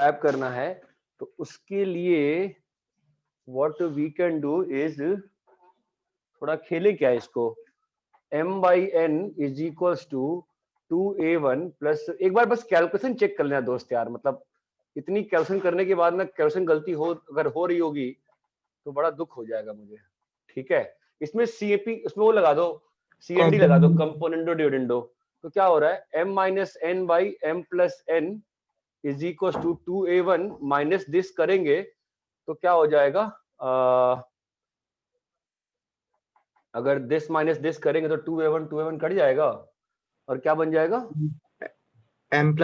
गायब करना है तो उसके लिए what we can do is, थोड़ा खेले क्या इसको, m/n is equals to 2a1 plus, एक बार बस कैलकुलेशन चेक कर लेना दोस्त यार, मतलब इतनी कैलकुलेशन करने के बाद ना कैलकुलेशन गलती हो अगर हो रही होगी तो बड़ा दुख हो जाएगा मुझे। ठीक है, इसमें CAP, उसमें वो लगा दो, CND लगा दो, कंपोनेंडो डिविडेंडो। तो क्या हो रहा है, m-n/m+n is equal to 2a1 minus this करेंगे तो क्या हो जाएगा, अगर दिस माइनस दिस करेंगे तो 2a1 कट जाएगा और क्या बन जाएगा, m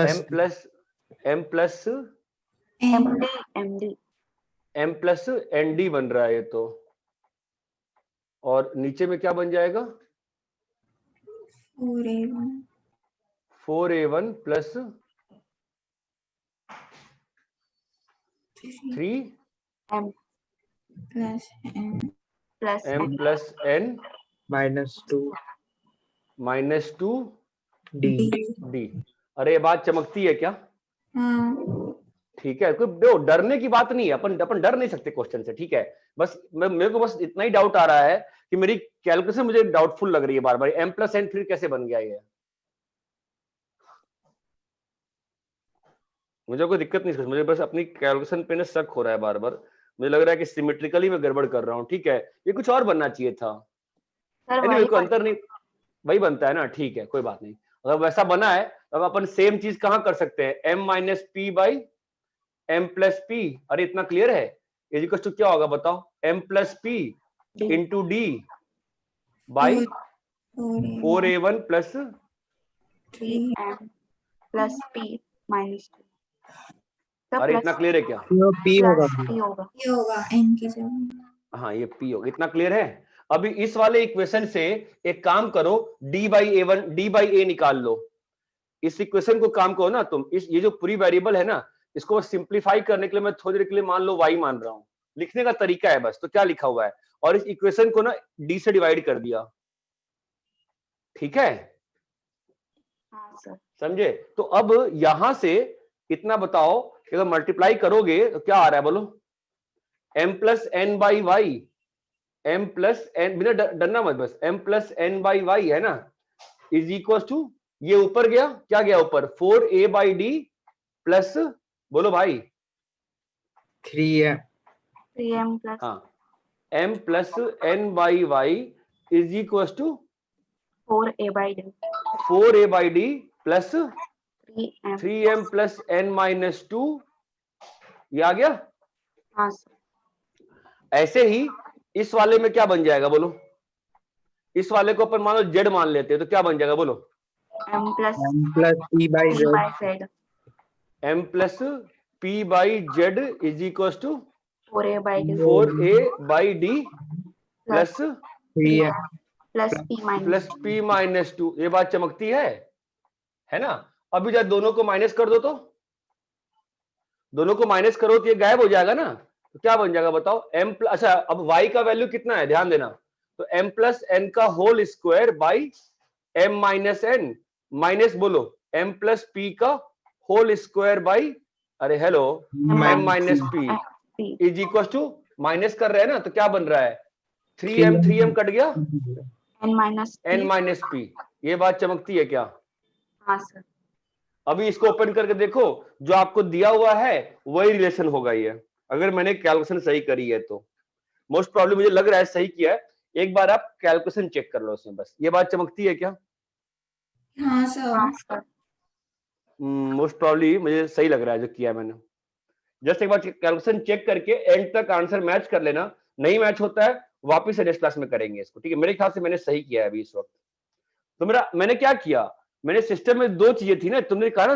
प्लस nd बन रहा है ये तो, और नीचे में क्या बन जाएगा, 4a1 plus 3m plus n minus 2 d। अरे ये बात चमकती है क्या? ठीक है, कोई डरने की बात नहीं है, अपन डर नहीं सकते क्वेश्चन से। ठीक है, बस मेरे को बस इतना ही डाउट आ रहा है कि मेरी कैलकुलेशन मुझे डाउटफुल लग रही है बार बार, m+n फिर कैसे बन गया ये, मुझे कोई दिक्कत नहीं, मुझे बस अपनी कैलकुलेशन पे ना शक हो रहा है बार बार, मुझे लग रहा है कि सिमेट्रिकली मैं गड़बड़ कर रहा हूँ। ठीक है, ये कुछ और बनना चाहिए था, anyway, कोई अंतर नहीं, वही बनता है ना। ठीक है, कोई बात नहीं, अगर वैसा बना है अब अपन सेम चीज कहाँ कर सकते हैं, m-p/m+p। अरे इतना क्लियर है, इज इक्वल टू क्या होगा बताओ, m+p into d by 4a1 plus 3m+p minus 2। अरे इतना क्लियर है क्या? p होगा, ये होगा n की जगह। हाँ ये p होगा, इतना क्लियर है। अभी इस वाले इक्वेशन से एक काम करो, d/a निकाल लो। इस इक्वेशन को काम करो ना तुम, इस ये जो पूरी वेरिएबल है ना, इसको सिंप्लीफाई करने के लिए मैं थोड़ी देर के लिए मान लो y मान रहा हूँ, लिखने का तरीका है बस। तो क्या लिखा हुआ है, और इस इक्वेशन को ना d से डिवाइड कर दिया। ठीक है, समझे? तो अब यहां से इतना बताओ कि अगर मल्टीप्लाई करोगे तो क्या आ रहा है बोलो, m+n/y, m+n, बिना डरना मत, बस m+n/y है ना, इज इक्वल टू, ये ऊपर गया, क्या गया ऊपर, 4a/d प्लस, बोलो भाई 3m प्लस, हाँ, m+n/y is equal to 4a/d plus 3m plus n-2, ये आ गया। हाँ ऐसे ही इस वाले में क्या बन जाएगा बोलो, इस वाले को अपन मान लो z मान लेते हैं तो क्या बन जाएगा बोलो, m+p/z is equal to 4a/d plus p-2। ये बात चमकती है ना? अभी जब दोनों को माइनस कर दो तो, दोनों को माइनस करो तो ये गायब हो जाएगा ना, तो क्या बन जाएगा बताओ, अच्छा अब y का वैल्यू कितना है ध्यान देना, तो m+n का whole square by m-n minus बोलो m+p का होल स्क्वायर बाई, अरे hello, m-p is equal to, minus कर रहे हैं ना तो क्या बन रहा है, 3m कट गया, n-p। ये बात चमकती है क्या? हाँ सर। अभी इसको ओपन करके देखो, जो आपको दिया हुआ है वही रिलेशन होगा ये, अगर मैंने कैलकुलेशन सही करी है तो। मोस्ट प्रॉब्लम मुझे लग रहा है सही किया है, एक बार आप कैलकुलेशन चेक कर लो उसमें बस। ये बात चमकती है क्या? हाँ सर। मोस्ट प्रॉब्ली मुझे सही लग रहा है जो किया मैंने। जस्ट एक बार कैलकुलेशन चेक करके एंड तक आंसर मैच कर लेना, नहीं मैच होता है वापिस से नेक्स्ट क्लास में करेंगे इसको। ठीक है, मेरे ख्याल से मैंने सही किया है अभी इस वक्त। तो मैंने क्या किया, मैंने सिस्टम में दो चीजें थी ना, तुमने कहा ना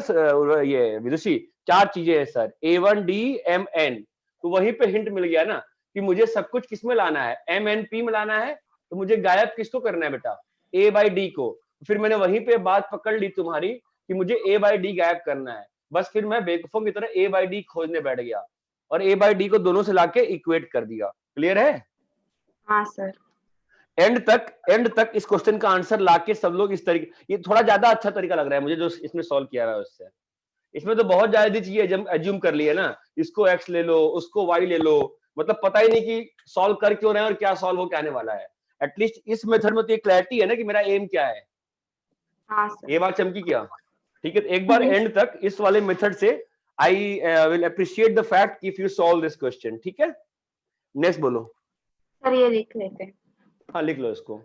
ये विदुषी 4 चीजें हैं सर, A1D-M-N, तो वहीं पे हिंट मिल गया ना कि मुझे सब कुछ किस में लाना है, M-N-P में लाना है, तो मुझे गायब किसको करना है बेटा, A/D को। फिर मैंने वहीं पे बात पकड़ ली तुम्हारी कि मुझे A/D गायब करना है, बस फिर मैं बेवकूफों की तरह A/D खोजने बैठ गया और A/D को दोनों से लाके इक्वेट कर दिया। क्लियर है? हाँ सर। एंड तक इस क्वेश्चन का आंसर लाके सब लोग इस तरीके, ये थोड़ा ज्यादा अच्छा तरीका लग रहा है मुझे जो इसमें सॉल्व किया है उससे। इसमें तो बहुत ज्यादा चीजें एज्यूम कर ली है ना, इसको x ले लो, उसको y ले लो, मतलब पता ही नहीं कि सॉल्व कर क्यों रहे हैं और क्या सॉल्व हो के आने वाला है। एटलीस्ट इस मेथड में तो एक क्लैरिटी है ना कि मेरा एम क्या है। हाँ सर। ये बात चमकी क्या? ठीक है, तो एक बार एंड तक इस वाले मेथड से I will appreciate the fact if you solve this question. ठीक है, नेक्स्ट बोलो। सर ये लिख लेते हैं। हाँ लिख लो इसको।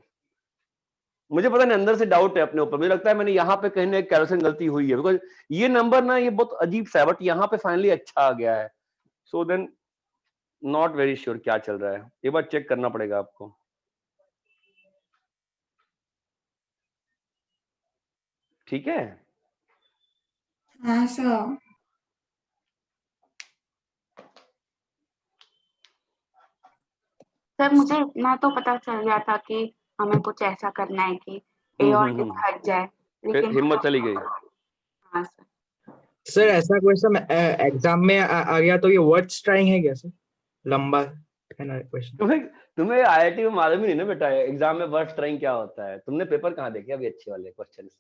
मुझे पता नहीं, अंदर से डाउट है अपने ऊपर, मुझे लगता है मैंने यहाँ पे कहीं ना कैलकुलेशन गलती हुई है, बिकॉज ये नंबर ना ये बहुत अजीब सा है, बट यहाँ पे फाइनली अच्छा आ गया है। So then not very sure क्या चल रहा है, एक बार चेक करना पड़ेगा आपको। ठीक है, हाँ सर। सर मुझे इतना तो पता चल गया था कि हमें कुछ ऐसा करना है कि ए और डी हट जाए, फिर लेकिन हिम्मत चली गई। हाँ सर। सर ऐसा क्वेश्चन एग्जाम में आ गया तो ये वर्ड स्ट्राइंग है क्या सर? लंबा है ना क्वेश्चन। तुम्हें तुम्हें आईआईटी में मालूम ही नहीं ना बेटा, एग्जाम में वर्ड स्ट्राइंग क्या होता है। तुमने पेपर कहाँ देखे अभी अच्छे वाले क्वेश्चंस?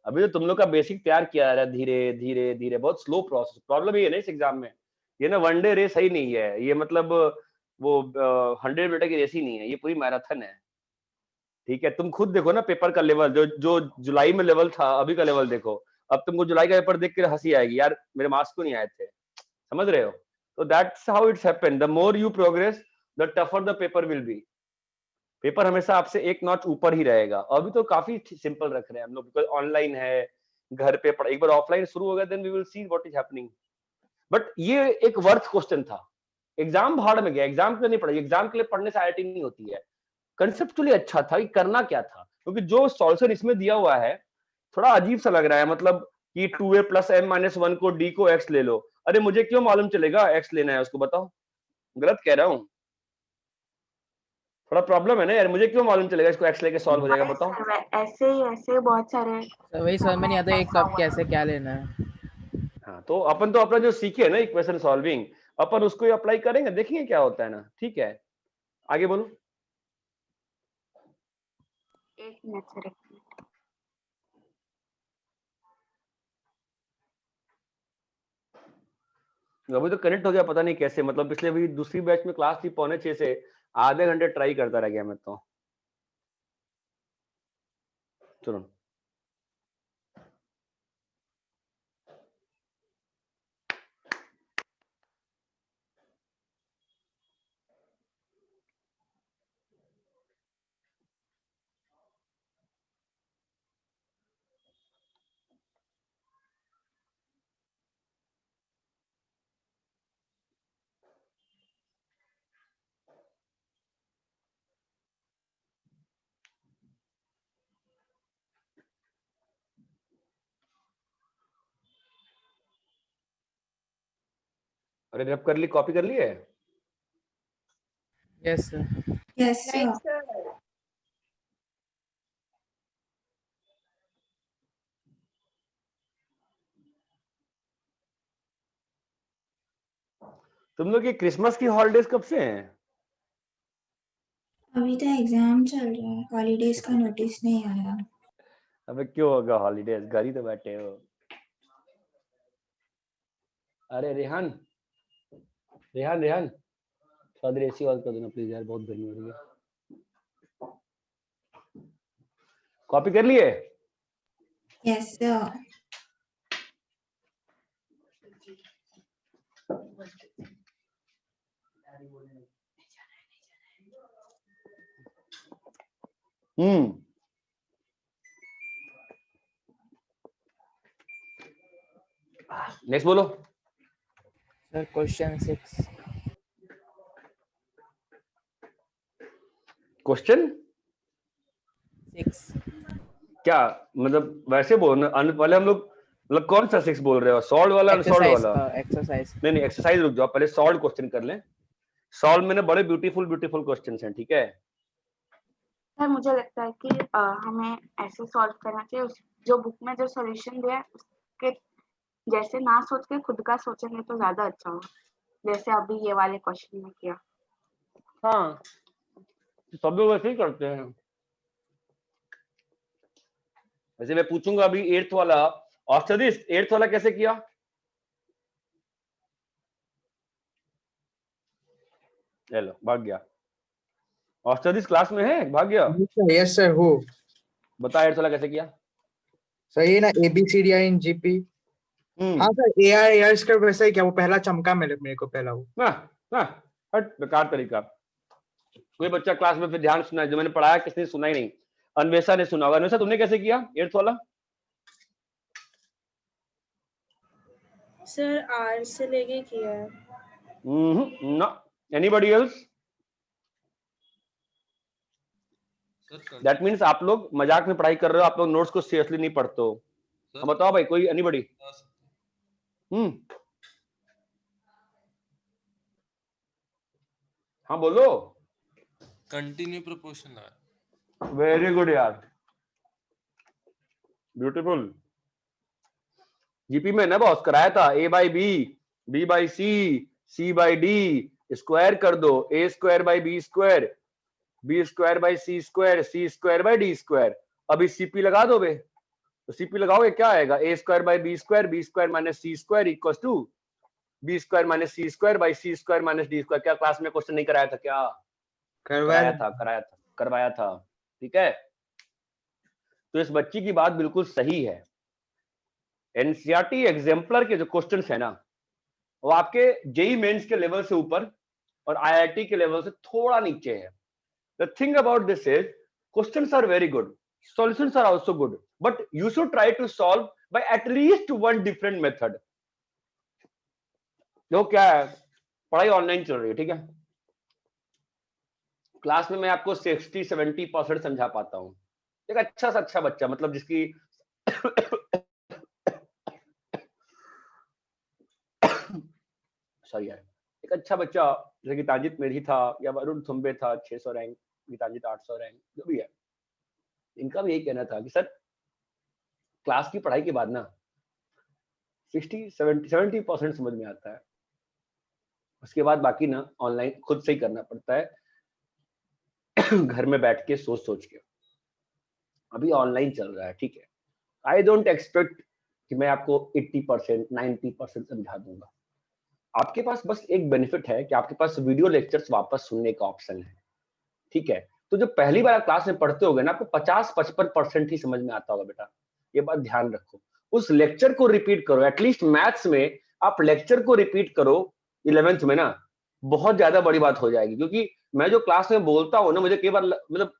अभी तो तुम लोग का बेसिक तैयार किया जा रहा है धीरे धीरे धीरे, बहुत स्लो प्रोसेस। प्रॉब्लम ये है ना इस एग्जाम में, ये ना वनडे रेस ही नहीं है ये, मतलब वो 100 मीटर की रेस ही नहीं है, ये पूरी मैराथन है। ठीक है, तुम खुद देखो ना पेपर का लेवल, जो जो जुलाई में लेवल था अभी का लेवल देखो। अब तुमको जुलाई का पेपर देख के हंसी आएगी यार, मेरे मार्क्स क्यों नहीं आए थे, समझ रहे हो? तो that's how it's happened, the more you progress the tougher the paper will be. Paper हमेशा आपसे एक नॉच ऊपर ही रहेगा। अभी तो काफी सिंपल रख रहे हैं हम लोग, बिकॉज ऑनलाइन है, घर पे पढ़, एक बार ऑफलाइन शुरू हो गया then we will see what is happening. But ये एक वर्थ क्वेश्चन था। एग्जाम भाड़ में गया, एग्जाम के लिए नहीं पढ़ा, एग्जाम के लिए पढ़ने से आईआईटी नहीं होती है। कंसेप्चुअली अच्छा था कि करना क्या था, क्योंकि जो सॉल्यूशन इसमें दिया हुआ है थोड़ा अजीब सा लग रहा है, मतलब कि 2a + m - 1 को d को x ले लो। अरे मुझे क्यों मालूम चलेगा x लेना है उसको, बताओ? गलत कह रहा हूं? थोड़ा प्रॉब्लम है ना यार, मुझे क्यों मालूम चलेगा इसको x लेके सॉल्व हो जाएगा, बताओ? ऐसे बहुत सारे तो वही समझ में नहीं आता एक कब कैसे क्या लेना है। हाँ, तो अपन तो अपना जो सीखे है ना इक्वेशन सॉल्विंग, अपन उसको ही अप्लाई करेंगे, देखेंगे क्या होता है ना। ठीक है, आगे बोलो। एक मिनट सर, एक मिनट। अभी तो कनेक्ट हो गया पता नहीं कैसे, मतलब पिछले भी दूसरी बैच में क्लास थी 5:45 से, आधे घंटे ट्राई करता रह गया मैं तो। चलो अरे रब कर ली, कॉपी कर ली है? Yes sir. Yes sir. तुम लोग ये क्रिसमस की हॉलीडेज कब से हैं? अभी तो एग्जाम चल रहा है, हॉलीडेज का नोटिस नहीं आया। अबे क्यों होगा हॉलीडेज, घर ही तो बैठे हो। अरे रेहान रेहान रेहान, थोड़ा देर एसी ऑन कर देना प्लीज यार, बहुत गर्मी हो रही है। कॉपी कर लिए? Yes sir. नेक्स्ट बोलो। Sir question 6। क्वेश्चन 6 क्या मतलब, वैसे बोलना पहले हम लोग, मतलब कौन सा 6 बोल रहे हो, सॉल्व वाला अनसॉल्व एक्सरसाइज वाला? एक्सरसाइज। नहीं एक्सरसाइज रुक जाओ, पहले सॉल्व क्वेश्चन कर लें। सॉल्व में ना बड़े ब्यूटीफुल ब्यूटीफुल क्वेश्चंस हैं, ठीक है? सर मुझे लगता है कि हमें ऐसे सॉल्व करना चाहिए, जो बुक में जो सॉल्यूशन दिया है उसके जैसे ना सोच के खुद का सोचेंगे तो ज्यादा अच्छा होगा, जैसे अभी ये वाले क्वेश्चन में किया। हाँ, सब लोग वैसे ही करते हैं। वैसे मैं पूछूंगा अभी 8th वाला, ऑस्टरिस 8th वाला कैसे किया? ले लो, भाग गया। औस्टर इस क्लास में है, भाग गया। यस सर हो बता एड्स वाला कैसे किया? सही है ना, ABCDINGP। हाँ सर, AR का वैसा ही क्या, वो पहला चमका मेरे को पहला वो। ना ना, हट, बेकार तरीका। कोई बच्चा क्लास में फिर ध्यान सुना है, जो मैंने पढ़ाया किसने सुना ही नहीं। अन्वेषा ने सुना होगा। अन्वेषा तुमने कैसे किया एड्स वाला? सर R से लेके किया है। ना, एनीबॉडी एल्स? दैट मीन्स आप लोग मजाक में पढ़ाई कर रहे हो, आप लोग नोट्स को सीरियसली नहीं पढ़ते हो। अब बताओ भाई, कोई एनीबॉडी? हाँ बोलो। कंटिन्यू प्रोपोर्शन है। वेरी गुड यार, ब्यूटीफुल। जीपी में ना बॉस कराया था, A/B, B/C, C/D, स्क्वायर कर दो, A²/B², B²/C², C²/D²। अभी CP लगा दो बे, तो CP लगाओगे क्या आएगा? A²/B², B² - C² equals to B² - C² C² - D²। क्या क्लास में क्वेश्चन नहीं कराया था क्या? करवाया था। ठीक है, तो इस बच्ची की बात बिल्कुल सही है। एनसीईआरटी एग्जाम्पलर के जो क्वेश्चंस है ना, वो आपके जेई मेंस के लेवल से ऊपर और आईआईटी के लेवल से थोड़ा नीचे है। The thing about this is questions are very good, solutions are also good, but you should try to solve by at least one different method. जो क्या है, पढ़ाई ऑनलाइन चल रही है, ठीक है, क्लास में मैं आपको 60-70% समझा पाता हूँ। एक अच्छा सा अच्छा बच्चा, मतलब जिसकी सही है, एक अच्छा बच्चा जैसे गीतांजित मेरी था या वरुण थुम्बे था, 600 रैंक, गीतांजित 800 रैंक, जो भी है, इनका भी यही कहना था कि सर क्लास की पढ़ाई के बाद ना 60-70% समझ में आता है, उसके बाद बाकी ना ऑनलाइन खुद से ही करना पड़ता है घर में बैठ के सोच सोच के। अभी ऑनलाइन चल रहा है, ठीक है, आई डोंट एक्सपेक्ट कि मैं आपको 80% 90% समझा दूंगा। आपके पास बस एक बेनिफिट है कि आपके पास वीडियो लेक्चर्स वापस सुनने का ऑप्शन है, ठीक है। तो जो पहली बार क्लास में पढ़ते होगे ना, आपको 50-55% ही समझ में आता होगा बेटा, ये बात ध्यान रखो। उस लेक्चर को रिपीट करो, एटलीस्ट मैथ्स में आप लेक्चर को रिपीट करो 11th में ना, बहुत ज्यादा बड़ी बात हो जाएगी। क्योंकि मैं जो क्लास में बोलता हूँ ना, मुझे कई बार मतलब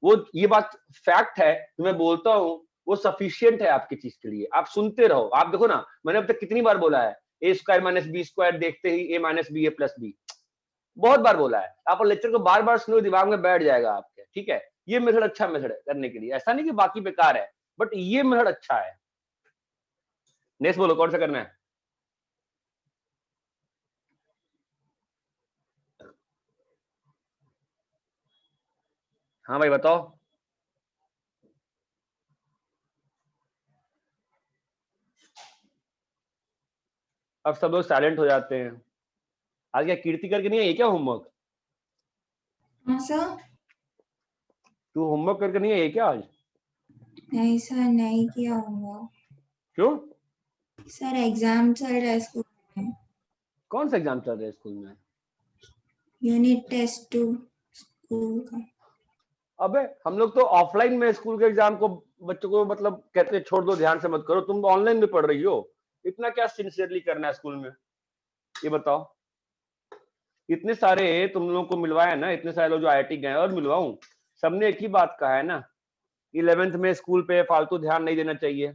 वो ये बात फैक्ट है कि मैं बोलता हूँ वो सफिशियंट है आपकी चीज के लिए। आप सुनते रहो, आप देखो ना, मैंने अब तक कितनी बार बोला है A² - B² देखते ही A - B A + B, बहुत बार बोला है। आप लेक्चर को बार बार सुनो, दिमाग में बैठ जाएगा आपके, ठीक है। ये मेथड अच्छा मेथड है करने के लिए, ऐसा नहीं कि बाकी बेकार है, बट ये मेथड अच्छा है। नेक्स्ट बोलो, कौन सा करना है? हाँ भाई बताओ। अब सब लोग साइलेंट हो जाते हैं। आज क्या कीर्ति करके नहीं है क्या होमवर्क? हाँ सर। तू होमवर्क करके नहीं है क्या आज? नहीं सर, नहीं किया होगा। क्यों? सर एग्जाम चल रहा है स्कूल में। कौन सा एग्जाम चल रहा है स्कूल में? यूनिट टेस्ट 2 स्कूल का। अबे हम लोग तो ऑफलाइन में स्कूल के एग्जाम को बच्चों को मतलब कहते हैं छोड़ दो, ध्यान से मत करो। तुम ऑनलाइन में पढ़ रही हो, इतना क्या सिंसियरली करना है स्कूल में, ये बताओ। इतने सारे तुम लोगों को मिलवाया ना, इतने सारे लोग जो IIT गए और मिलवाऊं, सबने एक ही बात कहा है ना, 11th में स्कूल पे फालतू ध्यान नहीं देना चाहिए।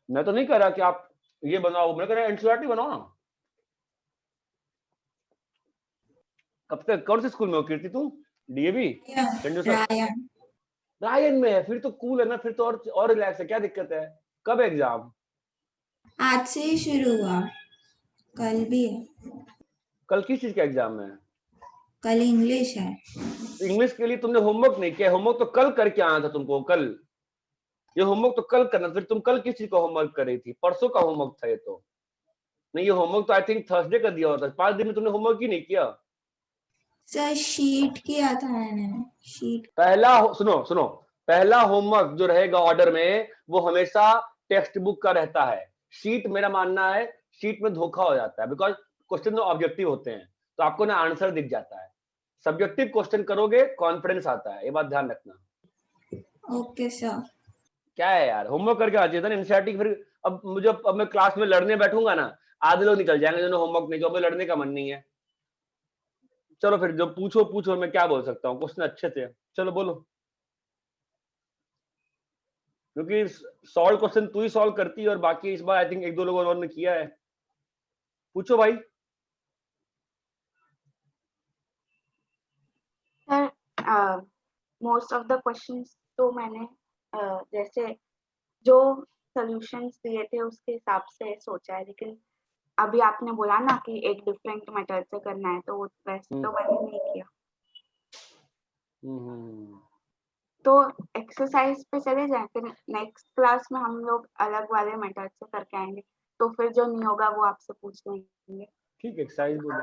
मैं तो नहीं कह रहा कि आप ये बनाओ, मैं कह रहा एनसीईआरटी बनाओ ना। कब तक, कौन से स्कूल में हो कीर्ति तुम? DAV? रायन। रायन में है, फिर तो कूल है ना, फिर तो और रिलैक्स है, क्या दिक्कत है? कब एग्जाम? आज से ही शुरू हुआ, कल भी है। कल किस चीज का एग्जाम है? कल इंग्लिश है। इंग्लिश के लिए तुमने होमवर्क नहीं किया? होमवर्क तो कल करके आना था तुमको, कल ये होमवर्क तो कल करना। फिर तुम कल किस चीज का होमवर्क कर रही थी? परसों का होमवर्क था ये तो। नहीं, ये होमवर्क तो आई थिंक थर्सडे का दिया होता। 5 दिन में तुमने होमवर्क ही नहीं किया। सर शीट किया था मैंने, शीट। सुनो सुनो, पहला होमवर्क जो रहेगा ऑर्डर में, वो हमेशा टेक्स्ट बुक का रहता है। शीट मेरा मानना है शीट में धोखा हो जाता है, बिकॉज क्वेश्चन तो ऑब्जेक्टिव होते हैं, तो आपको ना आंसर दिख जाता है। सब्जेक्टिव क्वेश्चन करोगे कॉन्फिडेंस आता है, ये बात ध्यान रखना। Okay sir. क्या है यार, होमवर्क करके आ चाहिए था ना एनसीईआरटी। फिर अब मैं क्लास में लड़ने बैठूंगा ना, आधे लोग निकल जाएंगे जिन्होंने होमवर्क नहीं किया, हमें लड़ने का मन नहीं है। चलो फिर जो पूछो, मैं क्या बोल सकता हूँ, क्वेश्चन अच्छे थे, चलो बोलो। क्योंकि सॉल्व क्वेश्चन तू ही सॉल्व करती है और बाकी इस बार आई थिंक 1-2 लोगों और ने किया है। पूछो भाई। Sir most of the questions तो मैंने जैसे जो सॉल्यूशंस दिए थे उसके हिसाब से सोचा है, लेकिन अभी आपने बोला ना कि एक डिफरेंट मेथड से करना है, तो वैसे तो मैंने नहीं किया। तो एक्सरसाइज पे चले जाएं, फिर नेक्स्ट क्लास में हम लोग अलग वाले मेथड से करके आएंगे, तो फिर जो नहीं होगा वो आपसे पूछ लेंगे। ठीक है, एक्सरसाइज बोलो,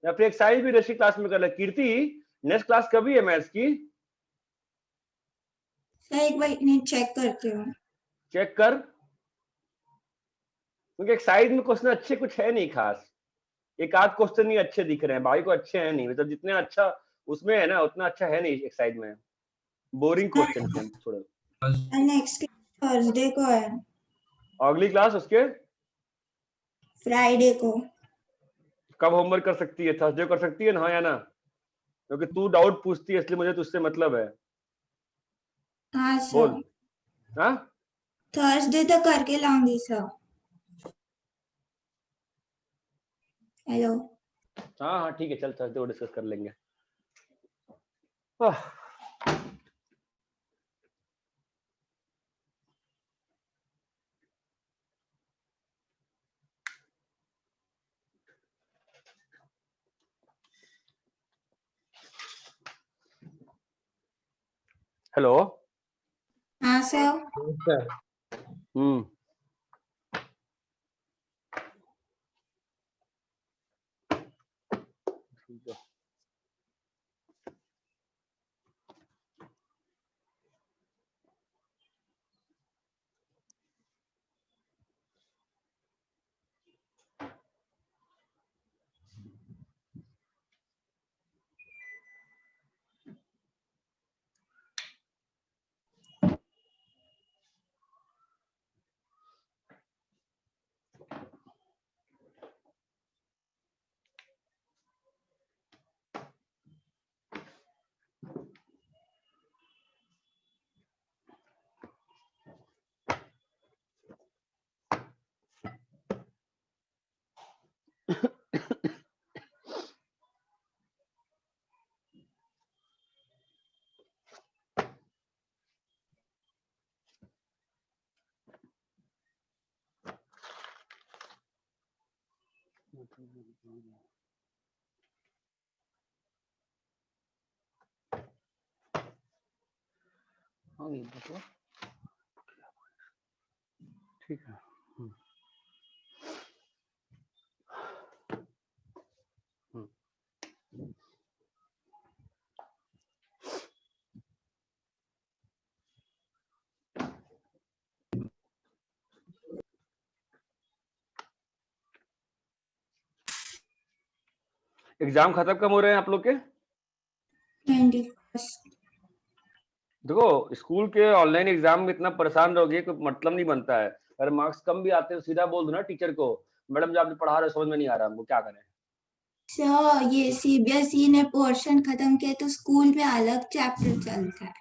या फिर एक्सरसाइज भी रशी क्लास में कर ले। कीर्ति, नेक्स्ट क्लास कभी है मैथ्स की? सर एक बार इन्हें चेक करती हूँ। चेक कर, क्योंकि एक्सरसाइज में क्वेश्चन अच्छे कुछ है नहीं खास। एक आध क्वेश्चन ही अच्छे दिख रहे हैं, भाई को अच्छे हैं नहीं, मतलब जितने अच्छा उसमें है ना उतना अच्छा है नहीं एक्सरसाइज में, बोरिंग क्वेश्चन थे थोड़े। नेक्स्ट थर्सडे को है, अगली क्लास उसके फ्राइडे को। कब होमवर्क कर सकती है? थर्सडे कर सकती है ना, हाँ या ना? क्योंकि तू डाउट पूछती है इसलिए मुझे तुझसे मतलब है। हाँ बोल। सर, हाँ थर्सडे तक करके लाऊंगी सर। हेलो। हाँ हाँ ठीक है, चल थर्सडे को डिस्कस कर लेंगे। हेलो। हाँ सर। सर ठीक है। हाँ ये बताओ, ठीक है। एग्जाम खत्म कब हो रहे हैं आप लोग के? 21st। देखो स्कूल के ऑनलाइन एग्जाम में इतना परेशान रहोगे कोई मतलब नहीं बनता है। अगर मार्क्स कम भी आते हैं तो सीधा बोल दो ना टीचर को, मैडम जो आपने पढ़ा रहे समझ में नहीं आ रहा, हमको क्या करें। सर ये सीबीएसई ने पोर्शन खत्म किया तो स्कूल में अलग चैप्टर चलता है।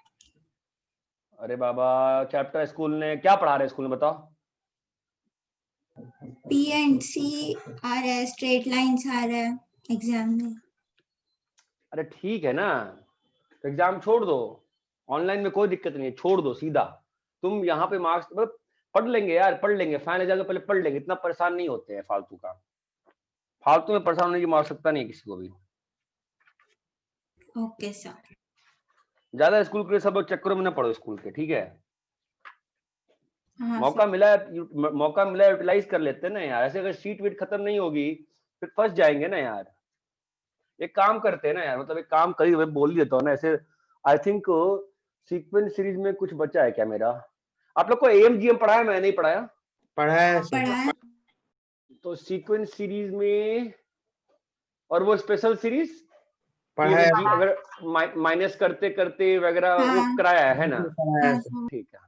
अरे बाबा, चैप्टर स्कूल ने क्या पढ़ा रहे स्कूल में बताओ? पीएनसी आ रहा है, स्ट्रेट लाइंस आ रहा है एग्जाम में। अरे ठीक है ना, तो एग्जाम छोड़ दो, ऑनलाइन में कोई दिक्कत नहीं है, छोड़ दो सीधा। तुम यहाँ पे मार्क्स मतलब पढ़ लेंगे यार, पढ़ लेंगे, फाइनल जाकर पहले पढ़ लेंगे, इतना परेशान नहीं होते हैं फालतू का। फालतू में परेशान होने की आवश्यकता नहीं है किसी को भी। Okay sir. ज्यादा स्कूल के सब चक्करों में ना पढ़ो स्कूल के, ठीक है? हाँ मौका सर। मिला है यूटिलाइज कर लेते हैं ना यार। ऐसे अगर सीट वीट खत्म नहीं होगी फिर फंस जाएंगे ना यार। एक काम करते हैं ना यार, मतलब एक काम करी, मैं बोल ही देता हूँ ना ऐसे। आई थिंक सीक्वेंस सीरीज में कुछ बचा है क्या मेरा? आप लोग को एएमजीएम पढ़ाया, मैं नहीं पढ़ाया? पढ़ा है सर। पढ़ा है। तो सीक्वेंस सीरीज में और वो स्पेशल सीरीज पढ़ा है अगर माइनस करते करते वगैरह वो हाँ। कराया है ना? पढ़ा है हाँ सर। सर। ठीक है,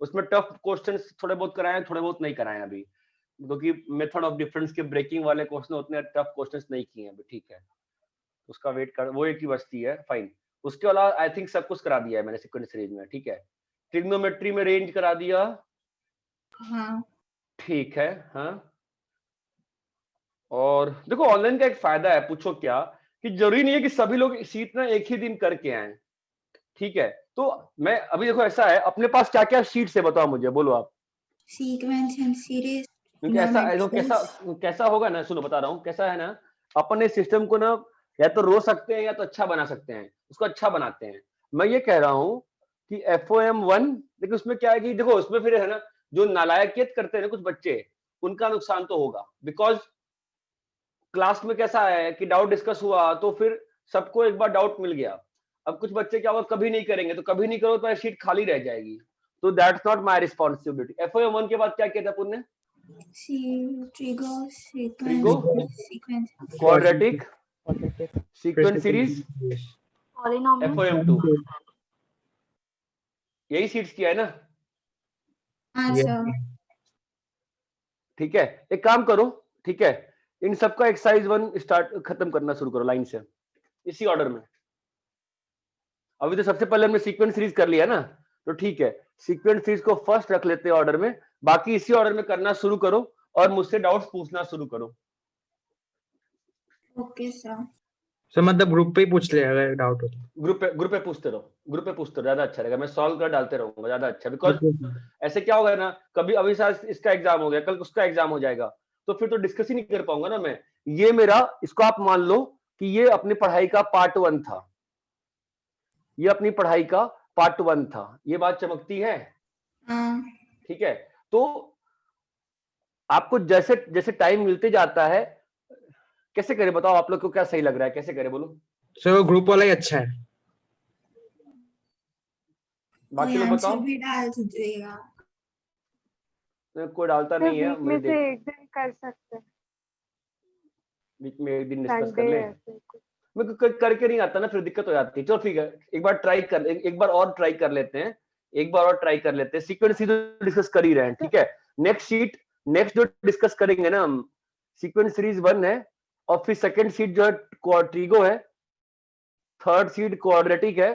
उसमें टफ क्वेश्चंस थोड़े बहुत कराए हैं, थोड़े बहुत नहीं कराए हैं अभी, क्योंकि मेथड ऑफ डिफरेंस के ब्रेकिंग वाले क्वेश्चन उतने टफ क्वेश्चंस नहीं किए हैं अभी। ठीक है, उसका वेट कर, वो एक ही बचती है, फाइन। उसके अलावा आई थिंक सब कुछ करा दिया है मैंने सीक्वेंस सीरीज में। ठीक है, ट्रिग्नोमेट्री में रेंज करा दिया, हाँ। ठीक है। हाँ, और देखो ऑनलाइन का एक फायदा है, पूछो क्या, कि जरूरी नहीं है कि सभी लोग शीट ना एक ही दिन करके आए। ठीक है, तो मैं अभी देखो ऐसा है, अपने पास क्या क्या शीट्स है बताओ मुझे, बोलो आप। Sequence and series. क्योंकि कैसा कैसा होगा ना, सुनो बता रहा हूँ कैसा है ना, अपन इस सिस्टम को ना या तो रो सकते हैं या तो अच्छा बना सकते हैं, उसको अच्छा बनाते हैं। मैं ये कह रहा हूँ कि FOM1, लेकिन उसमें क्या है कि देखो उसमें फिर है ना, जो नालायकियत करते हैं ना कुछ बच्चे, उनका नुकसान तो होगा, बिकॉज क्लास में कैसा है कि डाउट डिस्कस हुआ तो फिर सबको एक बार डाउट मिल गया। अब कुछ बच्चे क्या होगा, कभी नहीं करेंगे, तो कभी नहीं करो तो शीट खाली रह जाएगी। तो that's not my responsibility. FOM1 के बाद क्या किया था अपन ने? Trigo trigo, sequence quadratic, Quadratic. Sequence series, polynomial. FOM2, यही सीट्स किया है ना? हाँ ये सर। ठीक है, एक काम करो, ठीक है, इन सबका एक्सरसाइज 1 स्टार्ट खत्म करना शुरू करो लाइन से, इसी ऑर्डर में। अभी तो सबसे पहले हमने सीक्वेंस सीरीज कर लिया ना, तो ठीक है, सीक्वेंस सीरीज को फर्स्ट रख लेते हैं ऑर्डर में, बाकी इसी ऑर्डर में करना शुरू करो और मुझसे डाउट्स पूछना शुरू करो। Okay sir. सर मतलब ग्रुप पे ही पूछ ले अगर डाउट हो तो। ग्रुप पे पूछते रहो, ग्रुप पे पूछते रहो, ज्यादा अच्छा रहेगा। मैं सॉल्व कर डालते रहूंगा, ज्यादा अच्छा, बिकॉज ओके सर। ऐसे क्या होगा ना, कभी अभी शायद इसका एग्जाम हो गया, कल उसका एग्जाम हो जाएगा, तो फिर तो डिस्कस ही नहीं कर पाऊंगा ना मैं। ये मेरा, इसको आप मान लो कि ये अपनी पढ़ाई का पार्ट 1 था, ये अपनी पढ़ाई का पार्ट 1 था, ये बात चमकती है। हाँ। ठीक है, तो आपको जैसे जैसे टाइम मिलते जाता है, कैसे करें बताओ, आप लोग को क्या सही लग रहा है, कैसे करें बोलो? सर वो ग्रुप वाला ही अच्छा है। कोई बाकी लोग आंसर बताओ। भी डाल दीजिएगा। कोई डालता नहीं है, वीक मुझे में से देख, एक दिन कर सकते हैं, बीच में एक दिन डिस्कस कर संडे लें। ऐसे कुछ। मेरे को करके नहीं आता ना, फिर दिक्कत हो जाती है। चलो ठीक है, एक बार ट्राई कर, एक बार और ट्राई कर लेते हैं, एक बार और ट्राई कर लेते हैं। सीक्वेंस सीरीज डिस्कस कर ही रहे हैं, ठीक है। नेक्स्ट शीट, नेक्स्ट जो डिस्कस करेंगे ना हम, सीक्वेंस सीरीज 1 है, और फिर सेकंड शीट जो है क्वाड्रिगो है, थर्ड सीट क्वाड्रेटिक है,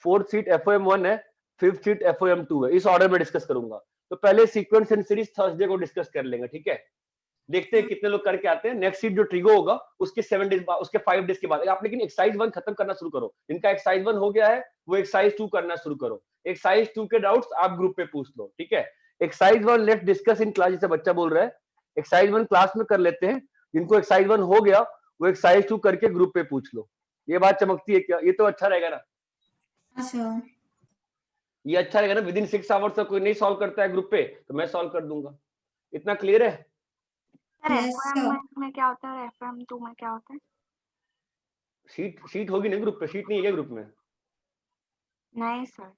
फोर्थ सीट FOM1 है, फिफ्थ सीट FOM2 है। इस ऑर्डर में डिस्कस करूंगा। तो पहले सीक्वेंस एंड सीरीज थर्सडे को डिस्कस कर लेंगे, ठीक है। देखते हैं कितने लोग करके आते हैं। नेक्स्ट सीट जो ट्रिगो होगा उसके 7 डेज बाद, उसके 5 डेज के बाद। आप लेकिन एक्सरसाइज 1 खत्म करना शुरू करो। इनका एक्सरसाइज 1 हो गया है, वो एक्सरसाइज 2 करना शुरू करो। एक्सरसाइज 2 के डाउट्स आप ग्रुप पे पूछ लो, ठीक है। Exercise 1 let's discuss in class, जैसे बच्चा बोल रहा है, एक्सरसाइज 1 क्लास में कर लेते हैं। जिनको एक्सरसाइज 1 हो गया वो एक्सरसाइज 2 करके ग्रुप पे पूछ लो। ये बात चमकती है क्या? ये तो अच्छा रहेगा ना, हाँ सर। ये अच्छा रहेगा ना। विद इन 6 आवर्स तक कोई नहीं सॉल्व करता है ग्रुप पे तो मैं सॉल्व कर दूंगा। इतना क्लियर है? Sir yes FOM sir. में क्या होता है, FOM2 में क्या होता है? शीट होगी ना ग्रुप पे, शीट नहीं है क्या ग्रुप में? नहीं सर,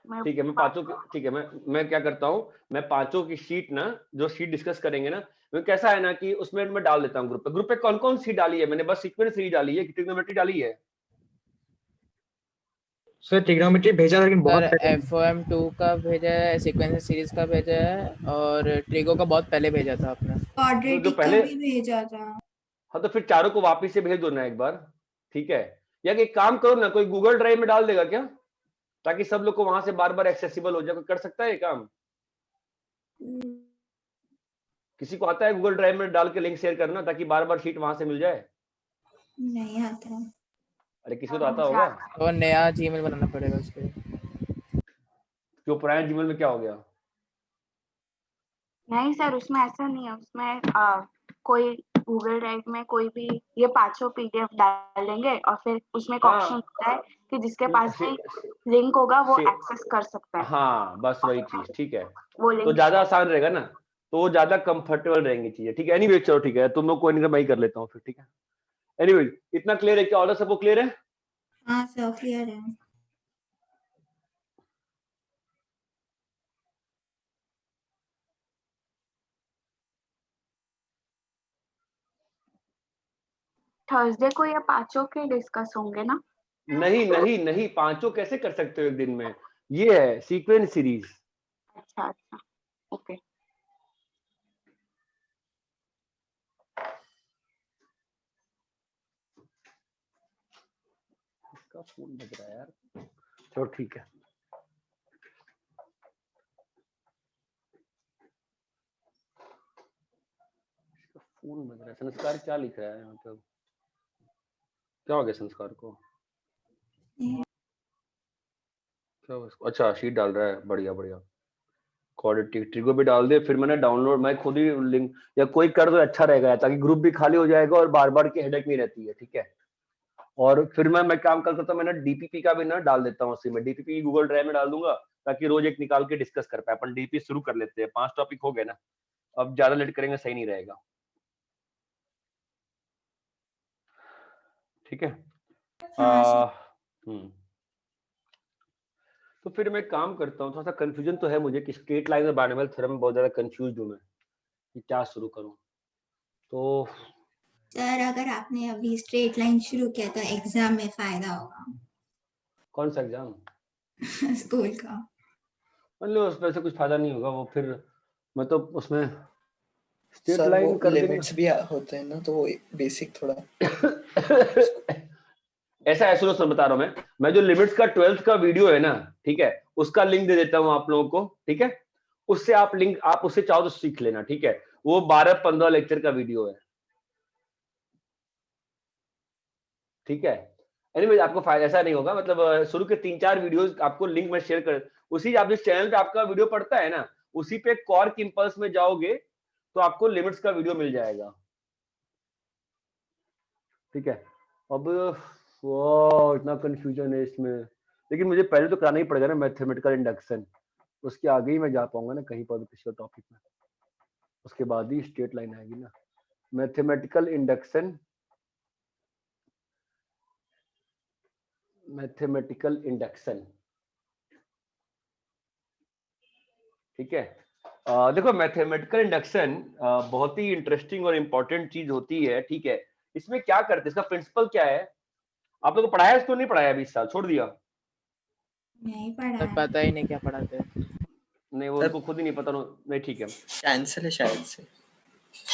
मैं ठीक है, मैं पांचों की, ठीक है, मैं क्या करता हूँ, मैं पांचों की शीट ना, जो शीट डिस्कस करेंगे ना, वो कैसा है ना कि उसमें मैं डाल देता हूँ ग्रुप पे। ग्रुप पे कौन कौन सी डाली है मैंने? बस सीक्वेंस सीरीज डाली है, ट्रिग्नोमेट्री डाली है। सर ट्रिग्नोमेट्री भेजा था लेकिन बहुत सर पहले। FOM2 का भेजा है, सीक्वेंस सीरीज का भेजा है, और ट्रिगो का बहुत पहले भेजा था आपने। तो जो क्वाड्रेटिक का पहले, भी भेजा था। हाँ तो फिर चारों को वापिस से भेज दो ना एक बार, ठीक है। या एक काम करो ना, कोई गूगल ड्राइव में डाल देगा क्या, ताकि सब लोग को वहां से बार बार एक्सेसिबल हो जाए? कोई कर सकता है ये काम? किसी को आता है गूगल ड्राइव में डाल के लिंक शेयर करना, ताकि बार बार शीट वहां से मिल जाए? नहीं आता। अरे किसी को तो आता मुझे होगा। आता है। तो नया जीमेल बनाना पड़ेगा उसके लिए। क्यों, पुराने जीमेल में क्या हो गया? नहीं सर, उसमें ऐसा नहीं है। उसमें कोई गूगल ड्राइव में कोई भी ये पांचों PDF डाल देंगे और फिर उसमें एक ऑप्शन हाँ, होता है कि जिसके पास भी लिंक होगा वो एक्सेस कर सकता है। हाँ बस वही चीज, ठीक है। वो तो लिंक ज्यादा आसान रहेगा ना, तो वो ज्यादा कंफर्टेबल रहेंगी चीजें, ठीक है। एनीवे चलो ठीक है, तुम लोग कोई नहीं, मैं ही कर लेता हूँ फिर, ठीक है। एनीवे इतना क्लियर है क्या? ऑर्डर सबको क्लियर है? हाँ सर क्लियर है। थर्सडे को ये पांचों के डिस्कस होंगे ना? नहीं नहीं नहीं, पांचों कैसे कर सकते हो एक दिन में? ये है सीक्वेंस सीरीज। अच्छा अच्छा, ओके। इसका फोन बज रहा है यार, चलो ठीक है। इसका फोन बज रहा है। संस्कार क्या लिख रहा है मतलब, क्या हो गया संस्कार को? क्या हुआ इसको? अच्छा शीट डाल रहा है, बढ़िया बढ़िया। क्वालिटी ट्रिगो भी डाल दे, फिर मैंने डाउनलोड, मैं खुद ही लिंक या कोई कर दो अच्छा रहेगा, ताकि ग्रुप भी खाली हो जाएगा और बार बार की हेडेक नहीं रहती है, ठीक है। और फिर मैं काम कर सकता हूँ, मैंने डीपीपी का भी ना डाल देता हूँ उसी में, डीपीपी गूगल ड्राइव में डाल दूंगा, ताकि रोज एक निकाल के डिस्कस कर पाए अपन। डीपी शुरू कर लेते हैं, 5 टॉपिक हो गए ना, अब ज्यादा लेट करेंगे सही नहीं रहेगा, ठीक है। हाँ सर। तो फिर मैं काम करता हूँ, थोड़ा सा कंफ्यूजन तो है मुझे कि स्ट्रेट लाइन और बाइनोमियल थ्योरम में बहुत ज्यादा कंफ्यूज हूँ मैं कि क्या शुरू करूँ। तो सर अगर आपने अभी स्ट्रेट लाइन शुरू किया तो एग्जाम में फायदा होगा। कौन सा एग्जाम? स्कूल का। मतलब उसमें से कुछ फायदा नहीं होगा, वो फिर मतलब उसमें स्ट्रेट सर वो लाइन कर देंगे। लिमिट्स भी होते हैं ना, तो वो बेसिक थोड़ा ऐसा है, सुनो सुनो बता रहा हूँ मैं जो लिमिट्स का 12th का वीडियो है ना, ठीक है, उसका लिंक दे देता हूँ आप लोगों को, ठीक है। उससे आप लिंक, आप उससे चाहो तो सीख लेना, ठीक है। वो 12-15 लेक्चर का वीडियो है, ठीक है। एनीवेज आपको फायदा ऐसा नहीं होगा, मतलब शुरू के 3-4 वीडियोस आपको लिंक में शेयर कर, उसी आप जिस चैनल पे आपका वीडियो पड़ता है ना, उसी पे कॉर्क इंपल्स में जाओगे तो आपको लिमिट्स का वीडियो मिल जाएगा, ठीक है। अब वो इतना कंफ्यूजन है इसमें, लेकिन मुझे पहले तो कराना ही पड़ेगा ना मैथमेटिकल इंडक्शन, उसके आगे ही मैं जा पाऊंगा ना कहीं पर किसी टॉपिक में, उसके बाद ही स्ट्रेट लाइन आएगी ना। मैथमेटिकल इंडक्शन, मैथमेटिकल इंडक्शन, ठीक है। देखो मैथमेटिकल इंडक्शन बहुत ही इंटरेस्टिंग और इंपॉर्टेंट चीज होती है, ठीक है। इसमें क्या करते हैं, इसका प्रिंसिपल क्या है? आप लोगों को पढ़ाया, इसको नहीं पढ़ाया अभी इस साल, छोड़ दिया? नहीं पढ़ा सर है। पता ही नहीं क्या पढ़ाते हैं। नहीं वो सर उनको खुद ही नहीं पता, नहीं ठीक है। कैंसिल है शायद से,